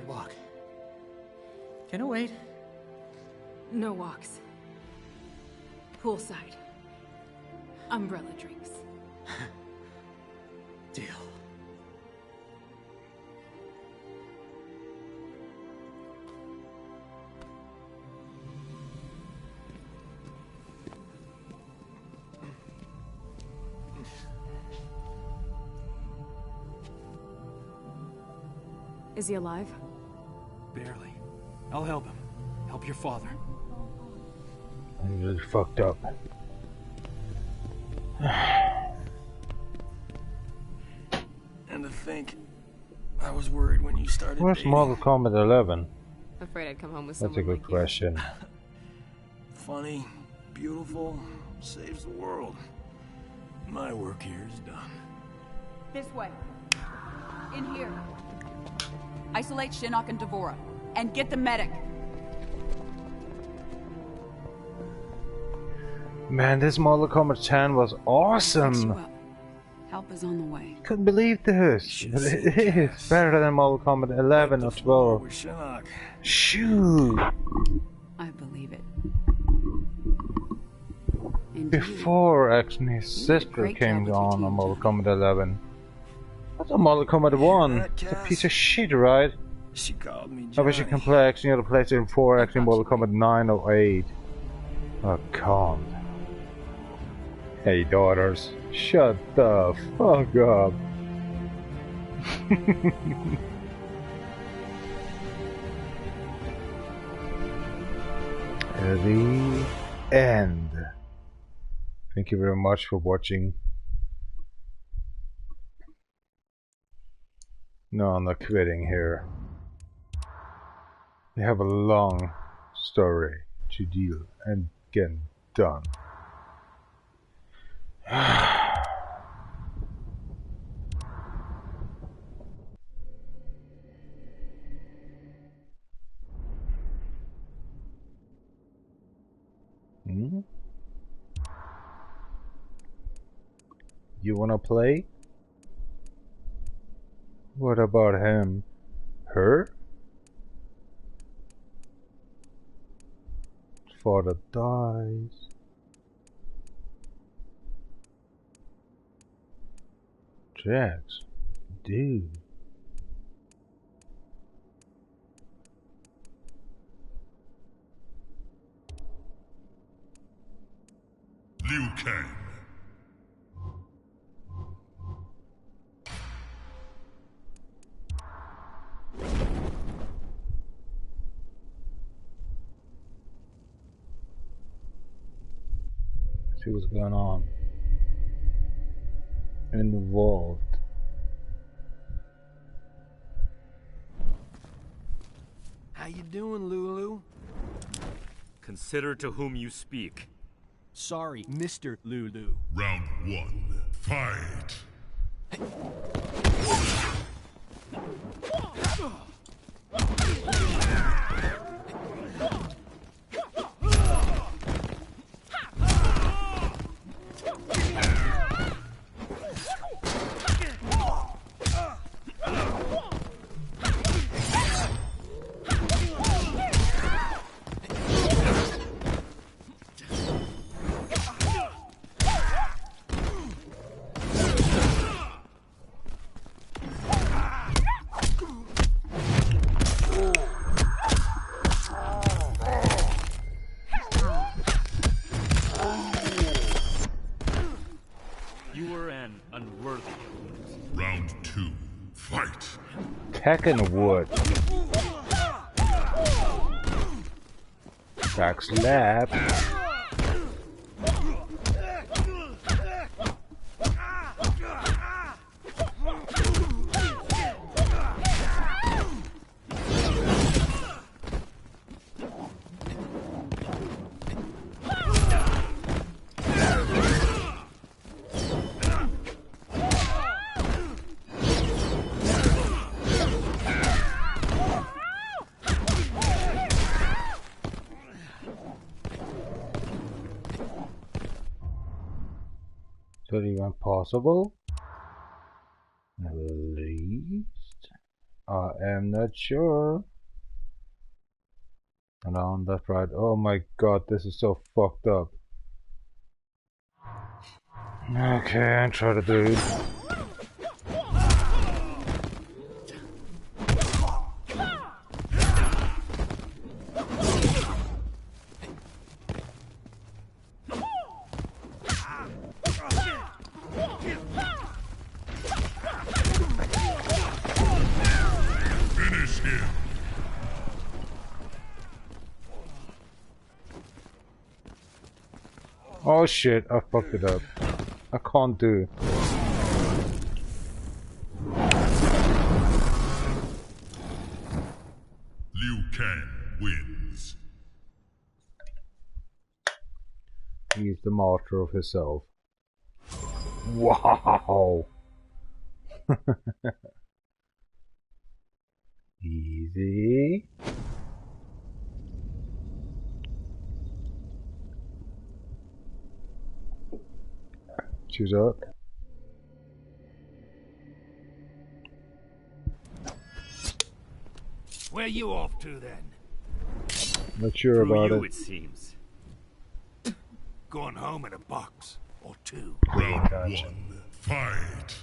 I'd walk. Can I wait? No walks. Poolside. Umbrella drinks. Deal. Is he alive? Barely. I'll help him. Help your father. He really fucked up. And to think, I was worried when you started. Where's Mortal Kombat 11? Afraid I'd come home with That's someone a good like question. Funny, beautiful, saves the world. My work here is done. This way. In here. Isolate Shinnok and Devora. And get the medic. Man, this Mortal Kombat 10 was awesome! Help is on the way. Couldn't believe this! But it is better than Mortal Kombat 11 or 12. Shoot! I believe it. Before actually his sister came on Mortal Kombat 11. I thought Mortal Kombat 1. It's a piece of shit, right? She called me I wish you can play actually on the PlayStation 4 actually Mortal Kombat 9 or 8. I can't. Hey daughters, shut the fuck up. The end. Thank you very much for watching. No, I'm not quitting here. We have a long story to deal and get done. You wanna play? What about him? Her? Father dies. Jax, dude. Liu Kang. See what's going on. Involved. How you doing, Lulu? Consider to whom you speak. Sorry, Mr. Lulu. Round 1. Fight. Round 2. Fight. Tekken wood. Back slap. Not even possible. At least I am not sure. And on left, right. Oh my god, this is so fucked up. Okay, I'll try to do it. Oh shit, I fucked it up. I can't do. Liu Kang wins. He's the martyr of himself. Wow! Easy. Choose up. Where you off to then? Not sure about it. It seems. Going home in a box or two. Round one, fight.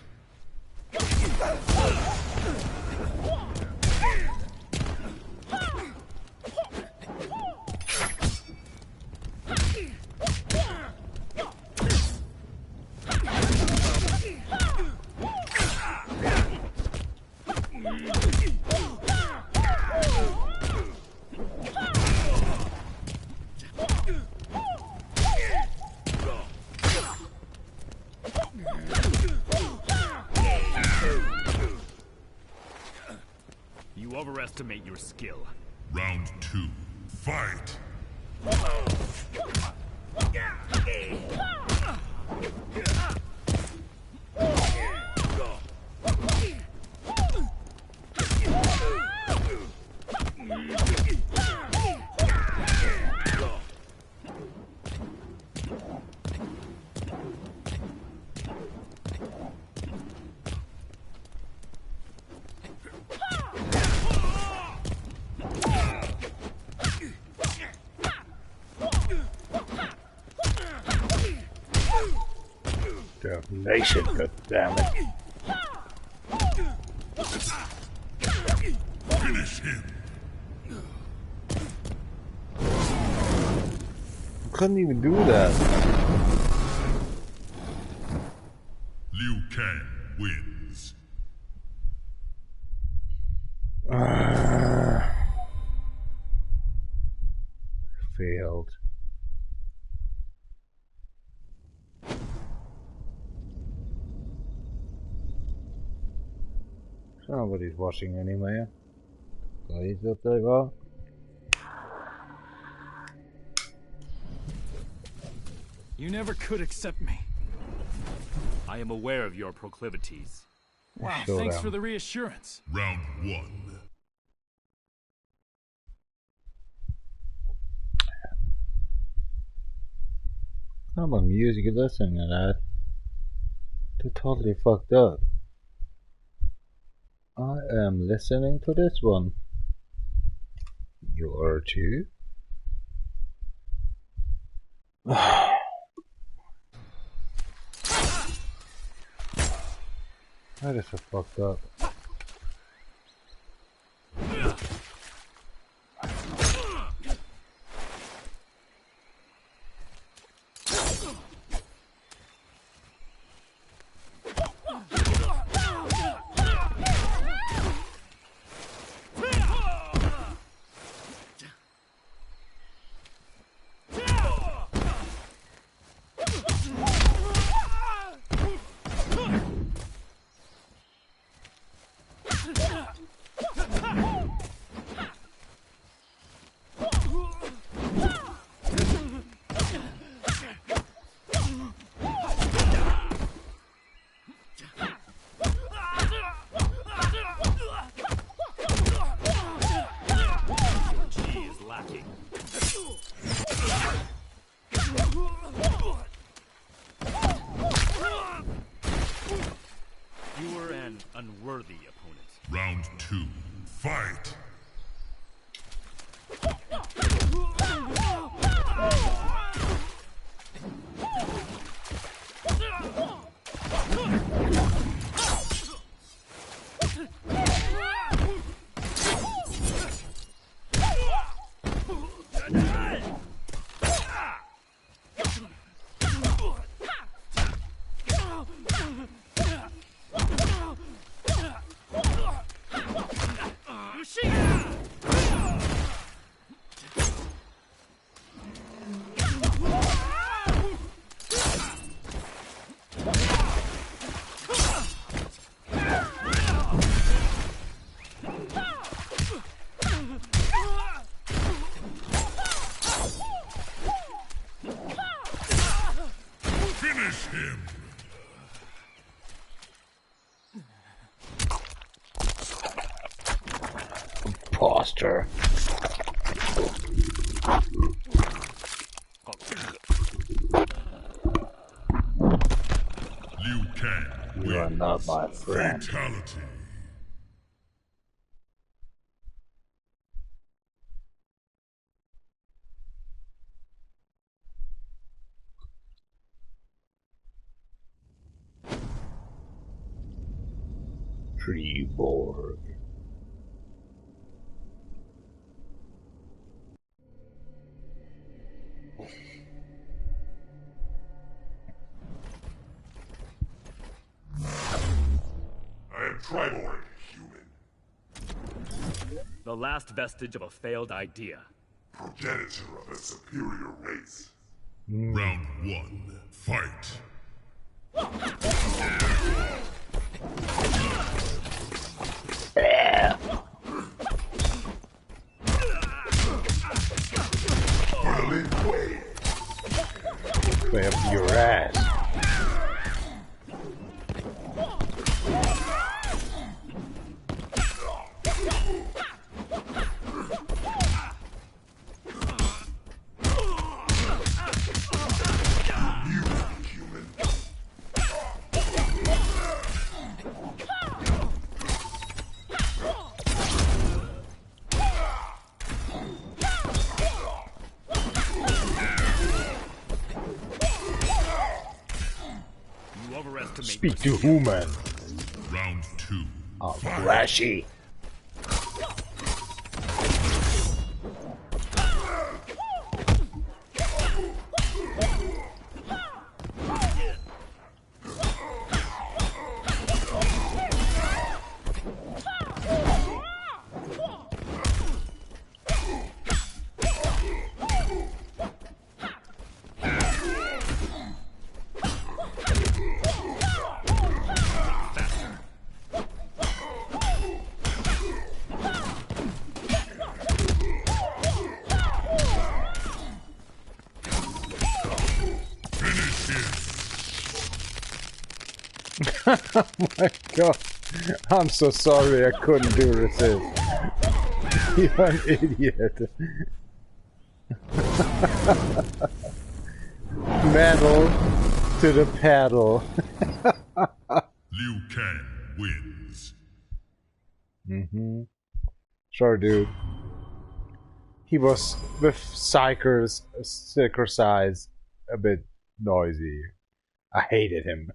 You overestimate your skill. Round two, fight. Damnation, god damn it. Finish him. I couldn't even do that. Liu Kang wins. Failed. Nobody's watching anyway. Guys up there, go. You never could accept me. I am aware of your proclivities. Wow, Sure thanks am. for the reassurance. Round one. How about music you listening to that? They're totally fucked up. I am listening to this one. You are too? That is so fucked up. 2, fight! Finish him! Imposter. Liu Kang You are not my friend. fatality. Priv. I am Triborg, human. The last vestige of a failed idea. Progenitor of a superior race. Round 1, fight! Way up your ass. Speak to human. Round 2. Oh, flashy. Oh my god, I'm so sorry I couldn't do resist. You're an idiot. Metal to the paddle. Liu Kang wins. Sure, dude. He was with Psyker's size a bit noisy. I hated him.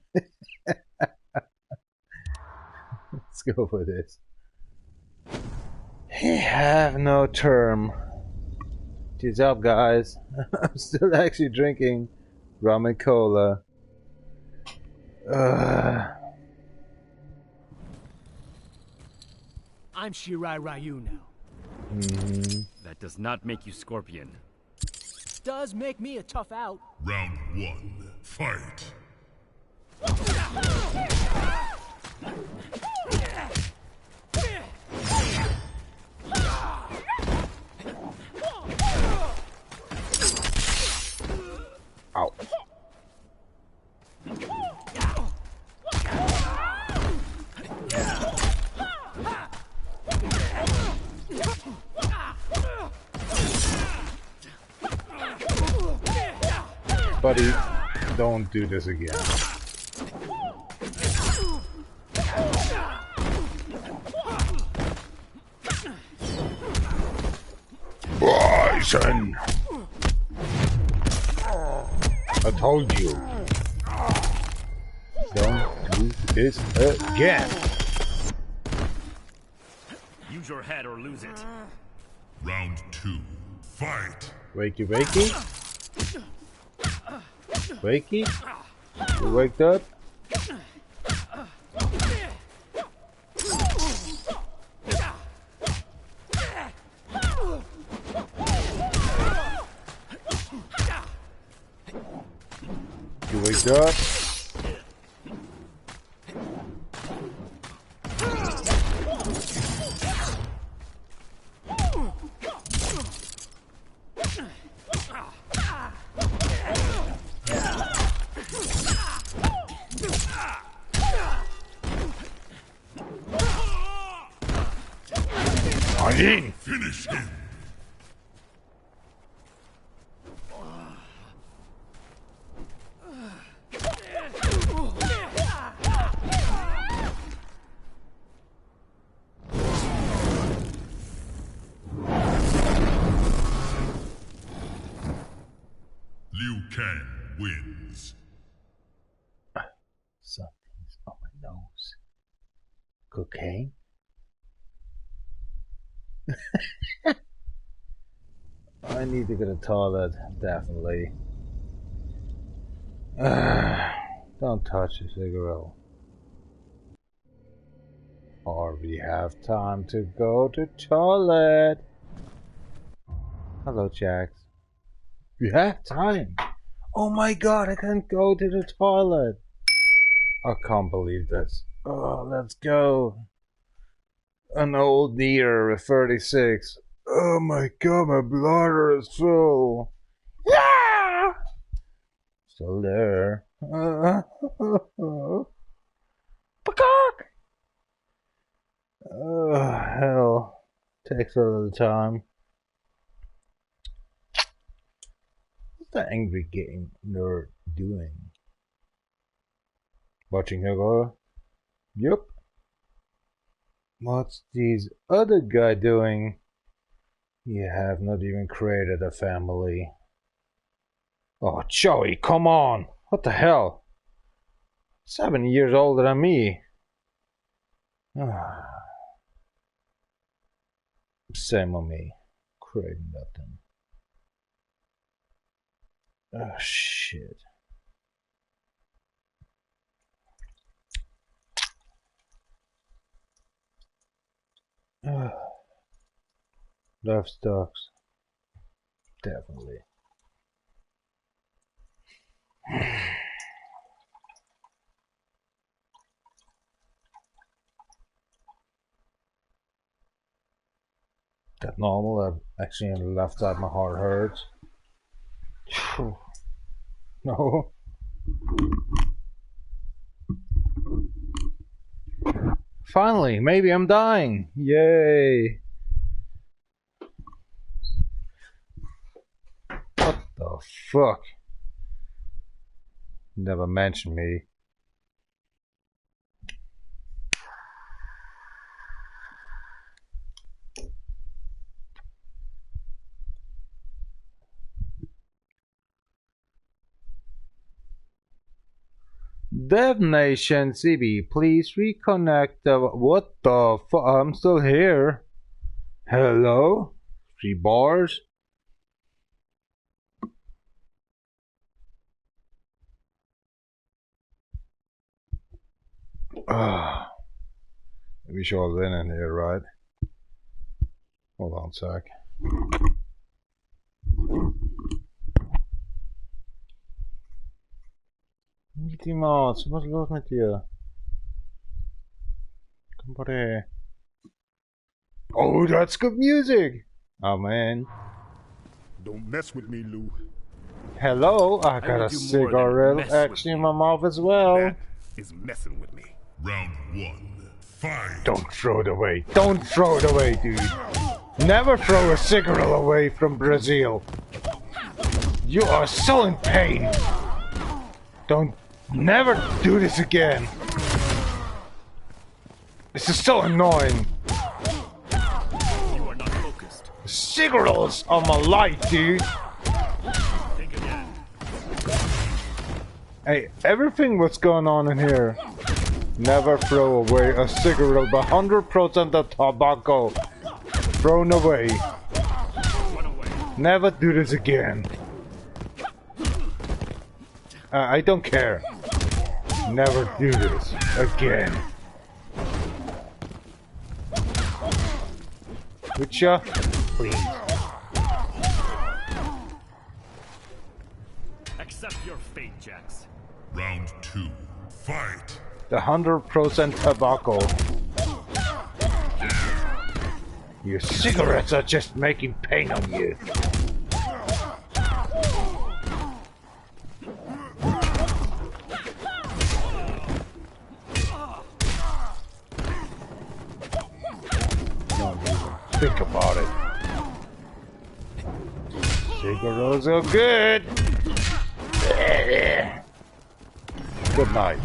Let's go for this. He have no term. Good job, guys. I'm still actually drinking rum and cola. I'm Shirai Ryu now. That does not make you Scorpion. Does make me a tough out. Round 1, fight! Ow. Buddy, don't do this again. son. I told you. Don't do this again. Use your head or lose it. Round 2. Fight. Wakey, wakey. Wakey. You waked up. You waked up. Finish him. Liu Kang wins. Something's on my nose. Cocaine? I need to go to the toilet, definitely. Don't touch the cigarette. Or we have time to go to toilet. Hello, Jax. We have time. Oh my god, I can't go to the toilet. I can't believe this. Oh, let's go. An old deer with 36. Oh my god, my bladder is full. Yeah! Still there. Peacock! Oh, hell. Takes a little time. What's that angry game nerd doing? Watching her go? Yup. What's this other guy doing? You have not even created a family. Oh, Joey, come on! What the hell? 7 years older than me. Same on me. Creating that thing. Oh, shit. Love stocks. Definitely. That normal? Actually, on the left side, my heart hurts. No. Finally, maybe I'm dying. Yay. What the fuck? Never mention me. Dev Nation CB, please reconnect the. What the fuck? I'm still here. Hello? 3 bars? We should all in here, right? Hold on a sec. Mighty Mouse, what's los med dir? Kom på det. Oh, that's good music! Oh man. Don't mess with me, Lou. Hello, I got a cigarette actually in my mouth as well. That is messing with me. Round 1. Fight. Don't throw it away. Don't throw it away, dude. Never throw a cigarette away from Brazil. You are so in pain. Don't never do this again. This is so annoying. You are not focused. It's cigarettes on my life, dude. Hey, everything what's going on in here. Never throw away a cigarette, but 100% of tobacco thrown away. Never do this again. I don't care. Never do this again. Would ya? Please. Accept your fate, Jax. Round 2. Fight. The 100% tobacco. Your cigarettes are just making pain on you. Don't even think about it. Cigarettes are good. Good night.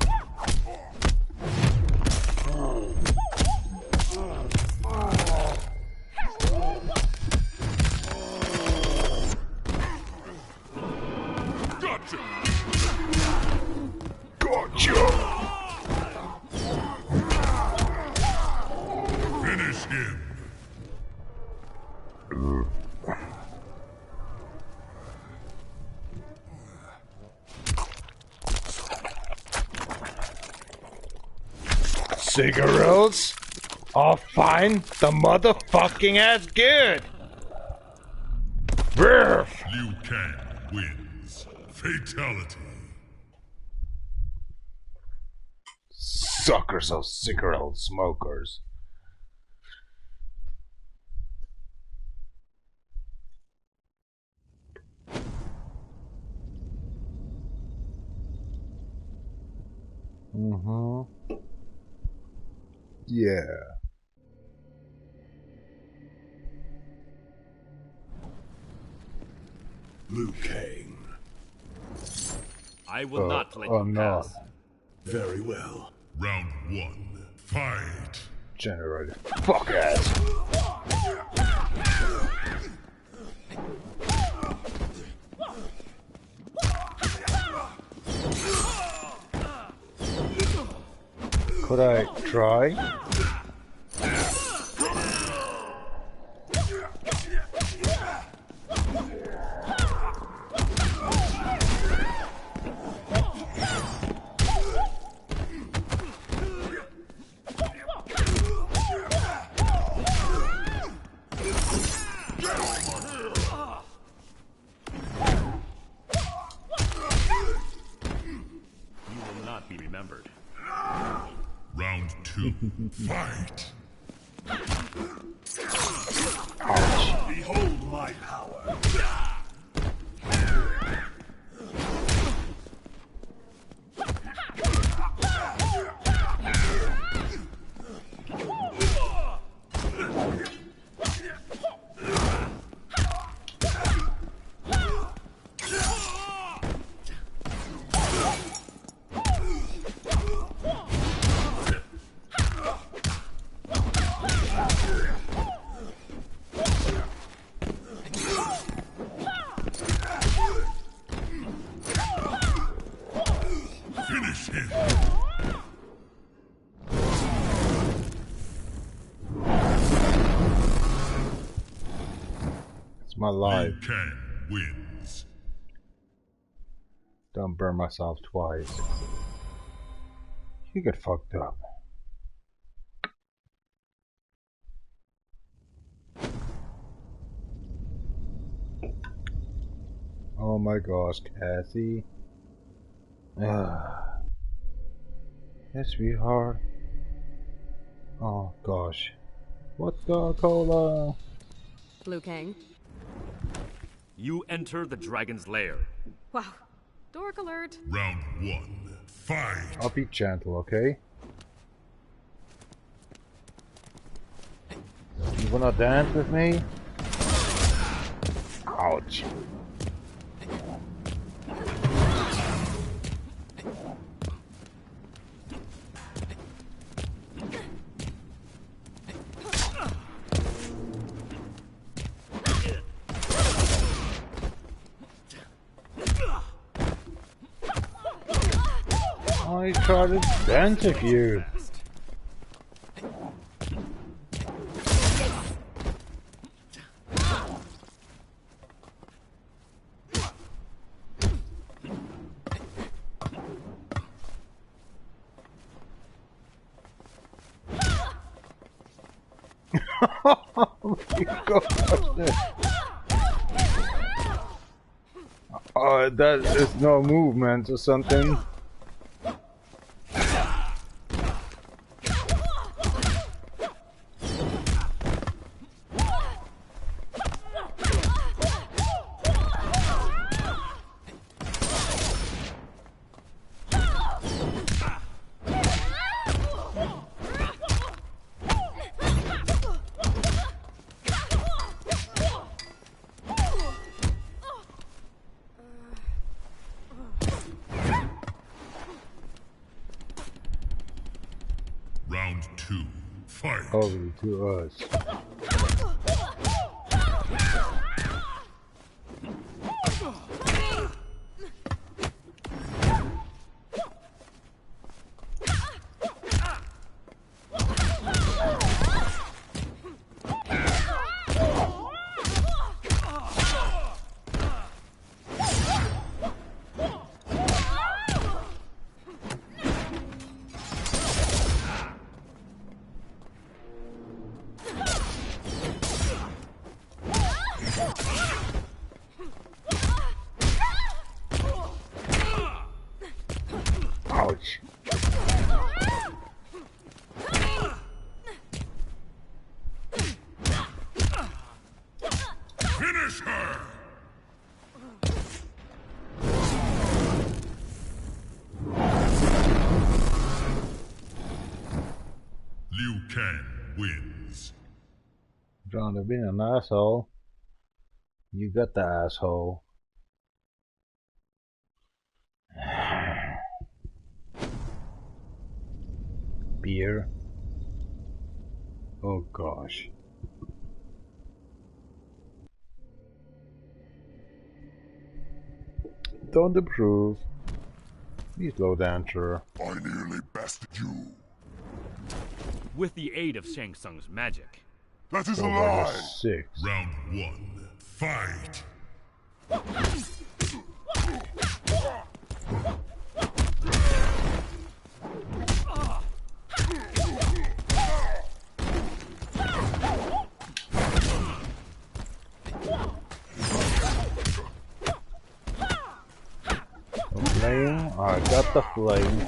Finish him. Cigarettes are fine. The motherfucking ass good. Liu Kang wins. Fatality. Suckers of cigarette smokers. Yeah. Liu Kang. I will not let you pass. Very well. Round 1. Fight. Generated. Fuck ass. Could I try? Round 2. Fight. Ouch. Behold my power. My life. Liu Kang wins. Don't burn myself twice. You get fucked up. Oh my gosh, Cassie. Yes, sweetheart. Oh gosh. What's Coca-Cola? Liu Kang. You enter the dragon's lair. Wow. Dork alert. Round 1. Fight. I'll be gentle, okay? You wanna dance with me? Ouch. retarded dance of you. Oh my god! Oh, that is no movement or something. Round 2, fight. Over to us. Ouch. Finish her! Liu Kang wins. John, to being an asshole. You got the asshole. Beer. Oh gosh. Don't approve. Please low dancer. I nearly bested you. With the aid of Shang Tsung's magic. That is a Oh, lie. 6. Round 1, fight. Flame. I got the flame.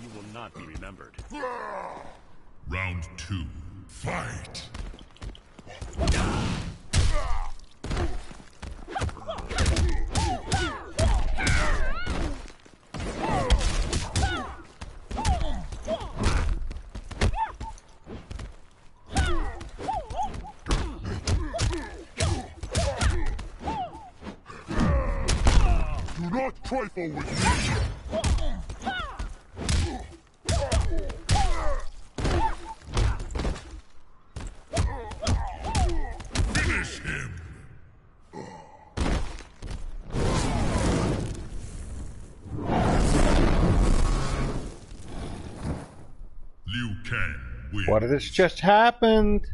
You will not be remembered. Round 2, fight. Do not trifle with me. Finish him. Liu Kang wins. What has just happened?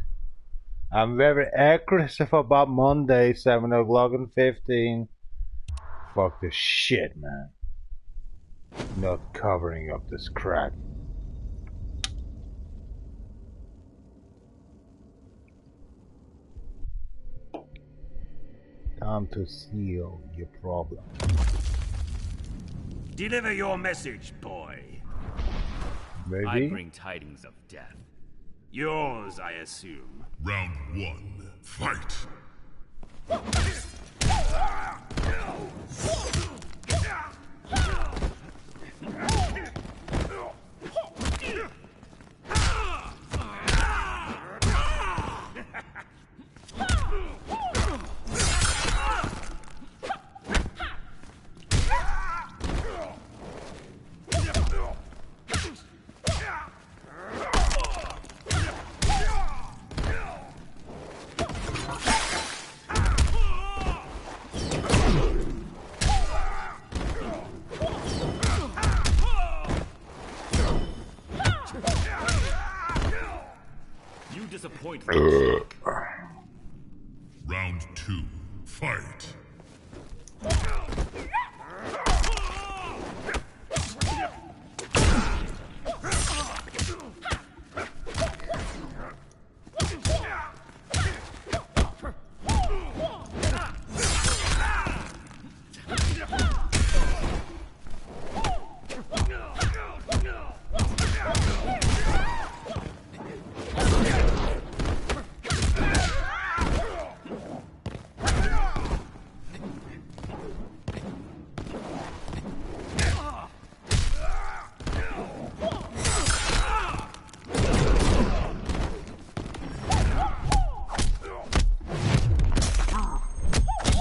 I'm very aggressive about Monday, 7 o'clock and 15. Fuck this shit, man. Not covering up this crap. Time to seal your problem. Deliver your message, boy. Maybe? I bring tidings of death. Yours, I assume. Round 1, fight. wait for the kick. Round 2. Fight.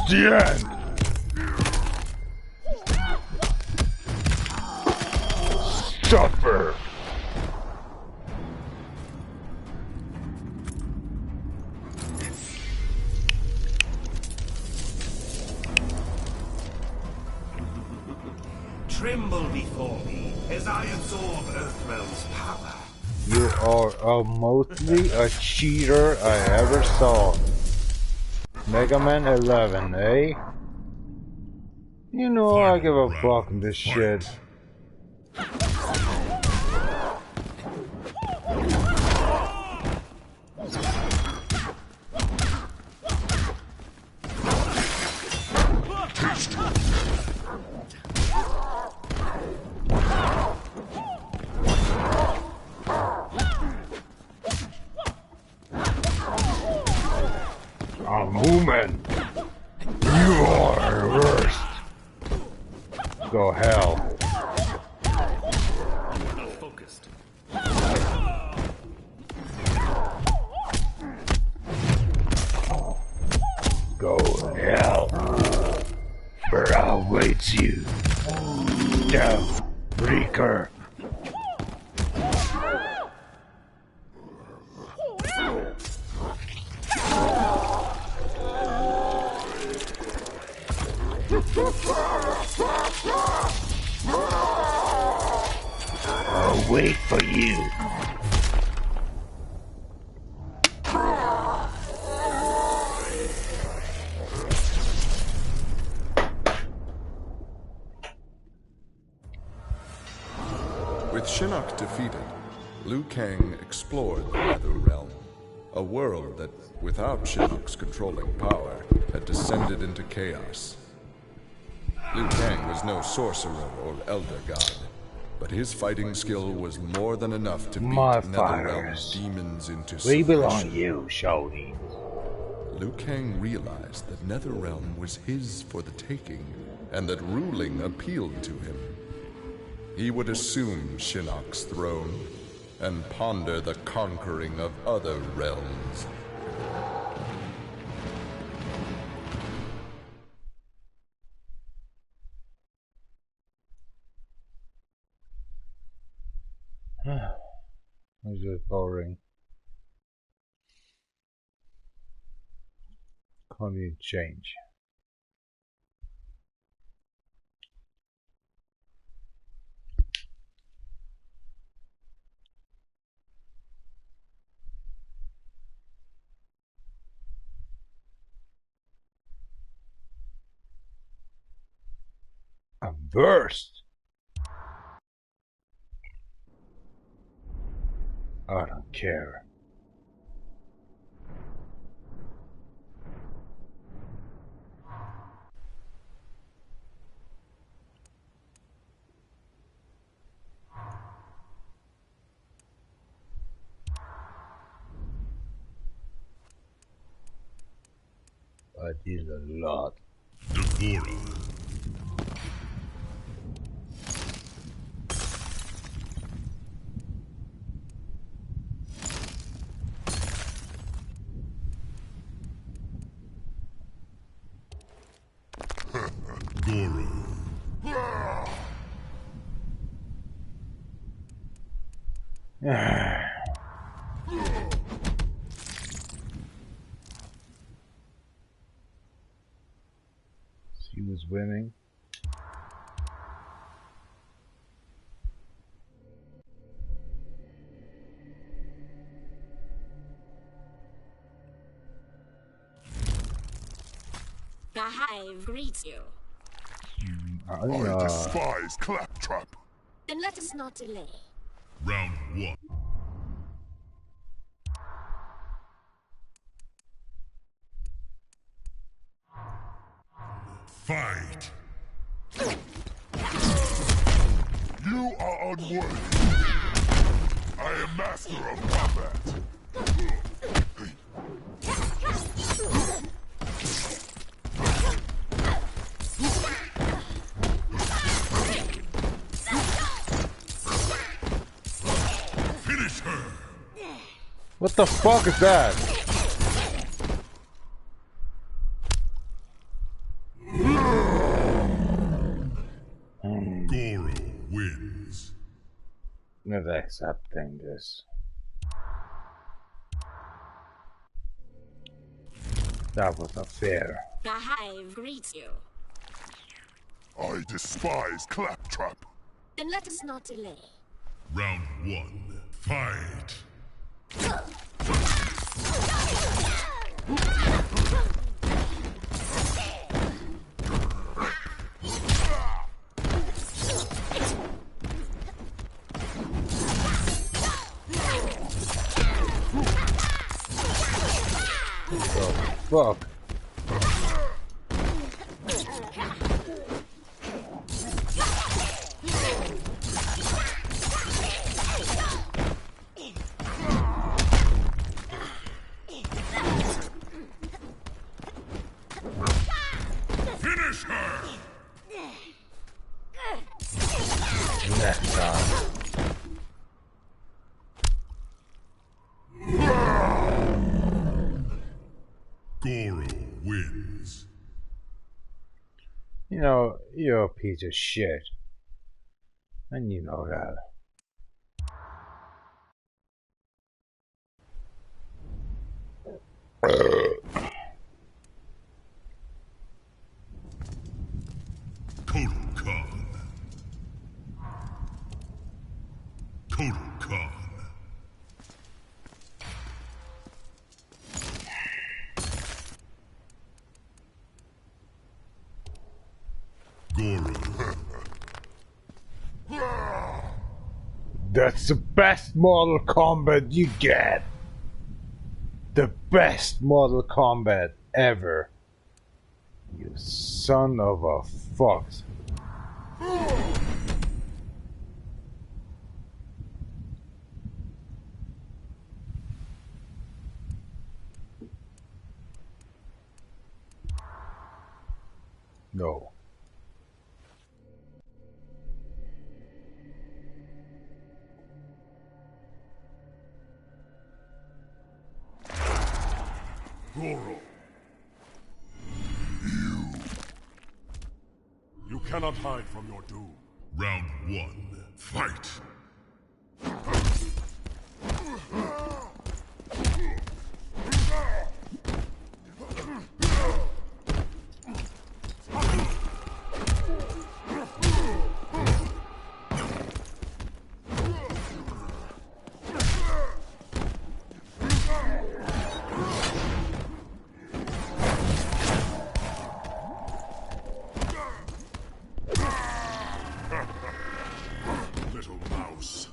The end. Suffer. Tremble before me as I absorb Earthrealm's power. You are mostly a cheater I ever saw. Mega Man 11, eh? You know I give a fuck in this shit. Woman, you are worst. Go hell. Not focused. Go hell. Where awaits you, DjVolgin. I'll wait for you. With Shinnok defeated, Liu Kang explored the Nether Realm, a world that, without Shinnok's controlling power, had descended into chaos. Liu Kang was no sorcerer or elder god, but his fighting skill was more than enough to beat NetherRealm's demons into submission. We belong you, Shoni. Liu Kang realized that NetherRealm was his for the taking, and that ruling appealed to him. He would assume Shinnok's throne, and ponder the conquering of other realms. This is boring. Can't even change. A burst. I don't care. I did a lot. Devora. She was winning. The hive greets you. I despise claptrap. Then let us not delay. Round 1. Fight. You are unworthy. I am master of combat. Finish her. What the fuck is that? Goro wins. Never accepting this. That was not fair. The hive greets you. I despise claptrap. Then let us not delay. Round 1. Fight. Fuck. Finish her. Next time. Goro wins. You know, you're a piece of shit. And you know that. Kotal Khan. Kotal Khan. Goro. That's the best Mortal Kombat you get. The best Mortal Kombat ever. You son of a fox. No. Goro. You cannot hide from your doom. Round 1. Fight. Little mouse.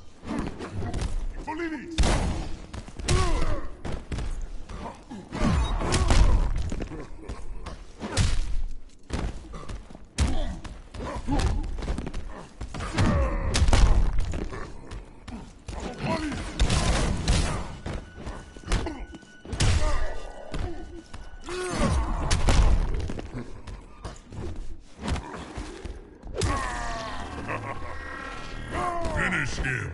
Finish him.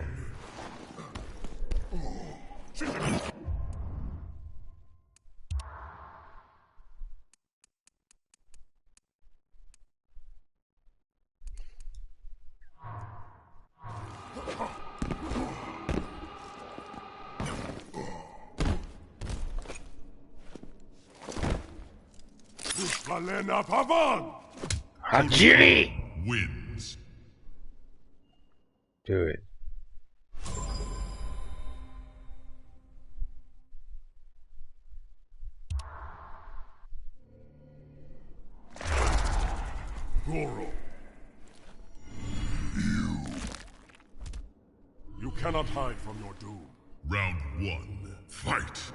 Valena Pavan! Hajiri! Wins. Do it. Goro. You cannot hide from your doom. Round 1. Fight!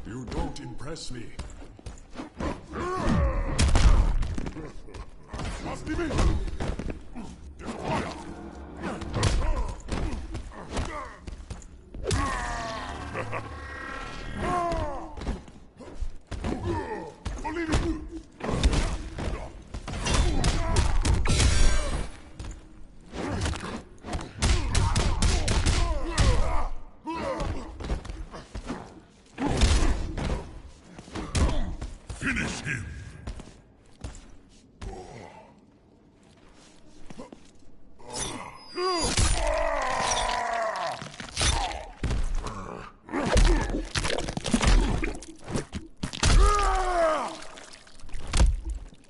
You don't impress me. Finish him!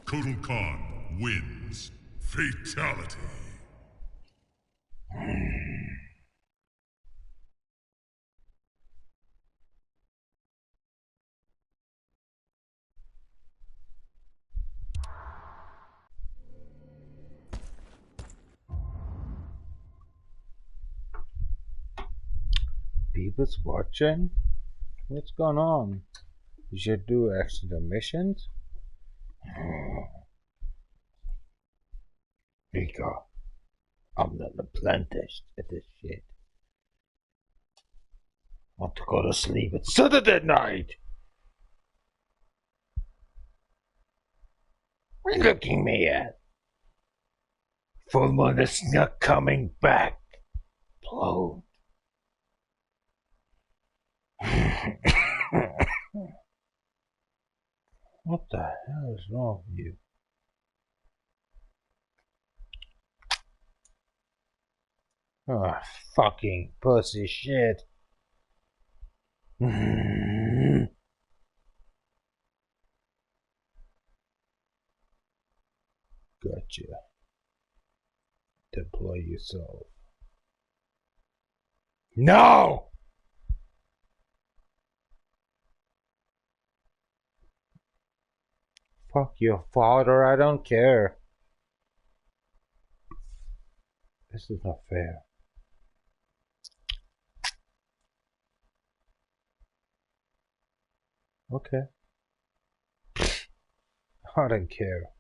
Kotal Khan wins. Fatality. People's watching? What's going on? You should do extra missions? Rika, I'm not apprentice at this shit. Want to go to sleep at Saturday night? What are you looking me at? Full moon is not coming back. Blow. What the hell is wrong with you? Oh, fucking pussy shit. Gotcha. Deploy yourself. No! Fuck your father, I don't care. This is not fair. Okay. I don't care.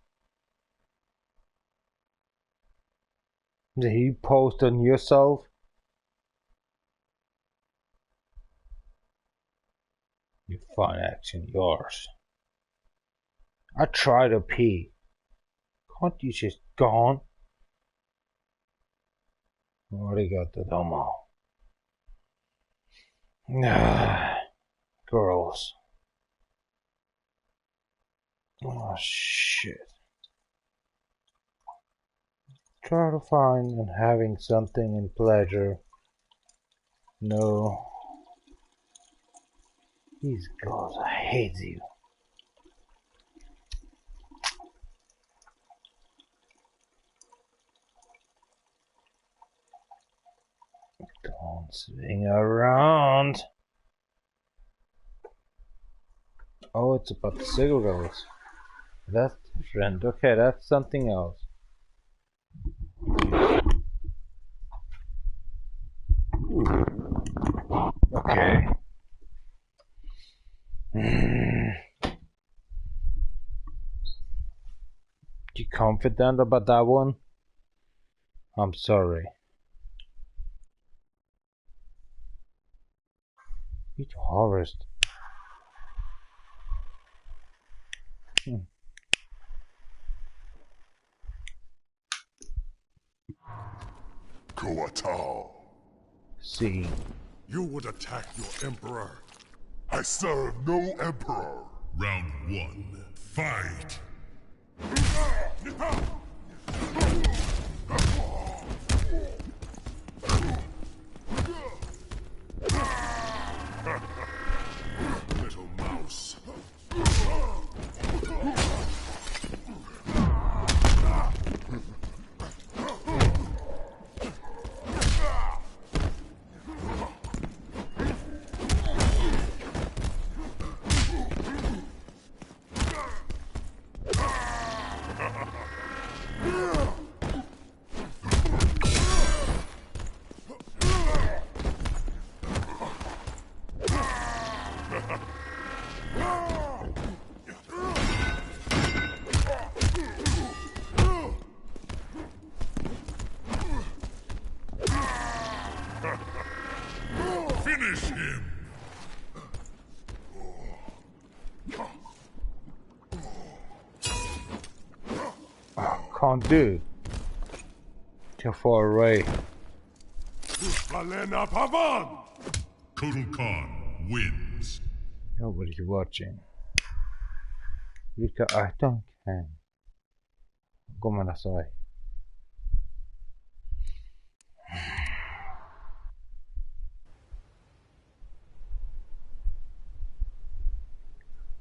Did he post on yourself? You fun action, yours. I tried to pee. Can't you just gone? Arigato domo. Girls. Oh shit. Try to find and having something in pleasure. No. These girls, I hate you. Don't swing around. Oh, it's about the cigarettes. That's different. Okay, that's something else. Okay. You confident about that one? I'm sorry. Eat harvest. Koatao. See. You would attack your emperor. I serve no emperor. Round 1. Fight! can't do it. Too far away. Valena Pavan! Kotal Khan wins. Nobody's watching. Rika, I don't care. Gomenasai.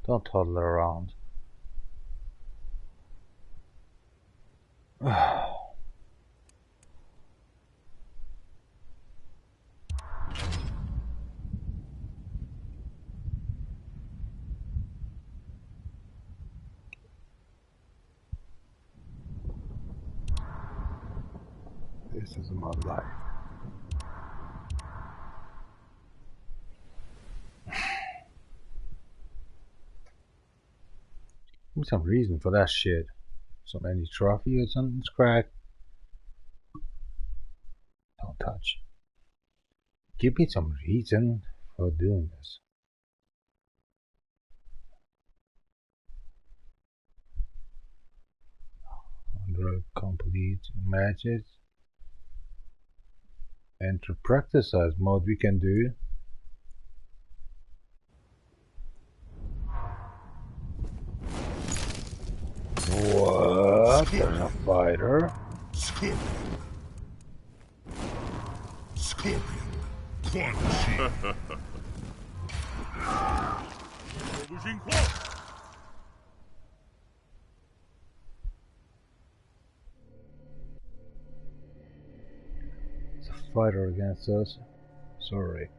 Don't toddle around. This is my life. Give me some reason for that shit. So many trophy or something's cracked. Don't touch. Give me some reason for doing this. Complete matches. Enter practice size mode we can do. What? There's a fighter. Scorpion. Scorpion. Quan Chi. It's a fighter against us. Sorry.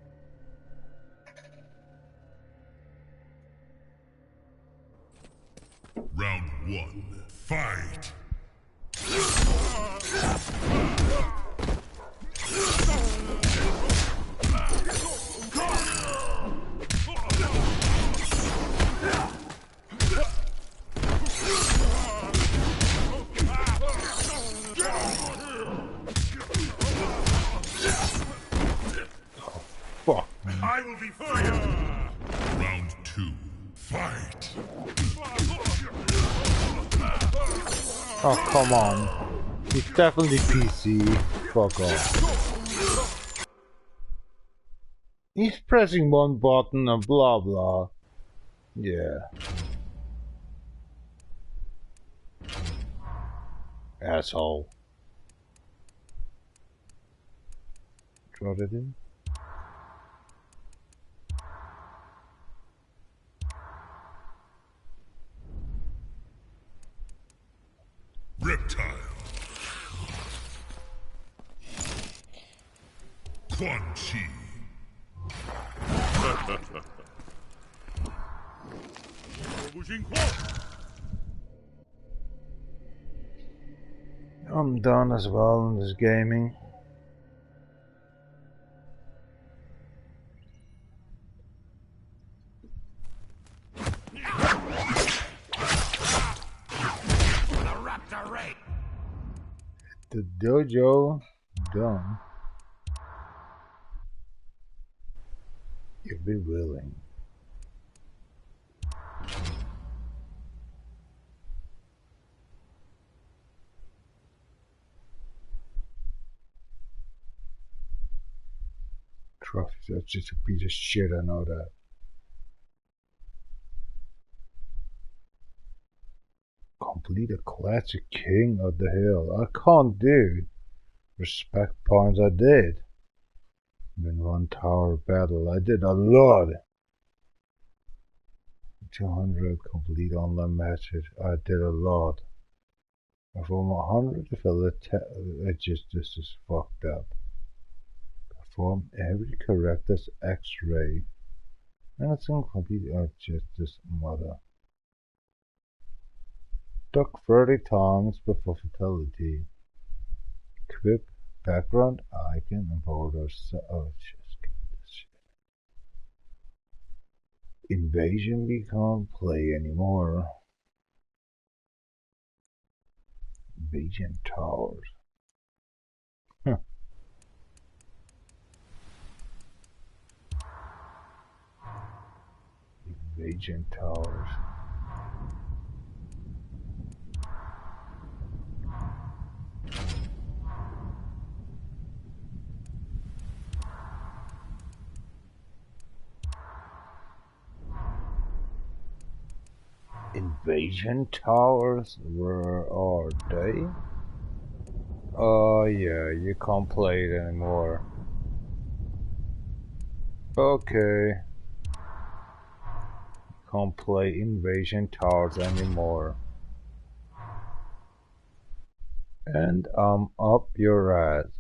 Round 1. Fight! Fuck. I will be fire! Round 2. Fight! Oh, come on. It's definitely PC. Fuck off. He's pressing one button and blah blah. Yeah. Asshole. Draw it in. Reptile. Quan Chi. I'm done as well in this gaming. The dojo done. You'll be willing. Trophies, that's just a piece of shit, I know that. Complete a classic King of the Hill. I can't do. Respect points I did. In one tower battle I did a lot. 200 complete online matches I did a lot. From 100 if this is fucked up. Perform every character's X-ray. And it's incomplete just this mother. Duck 30 times before fatality. Equip background icon and borders. Oh, just get this shit. Invasion we can't play anymore. Invasion towers. Huh. Invasion towers. Invasion towers? Where are they? Oh yeah, you can't play it anymore. Okay. Can't play Invasion Towers anymore. And I'm up your ass.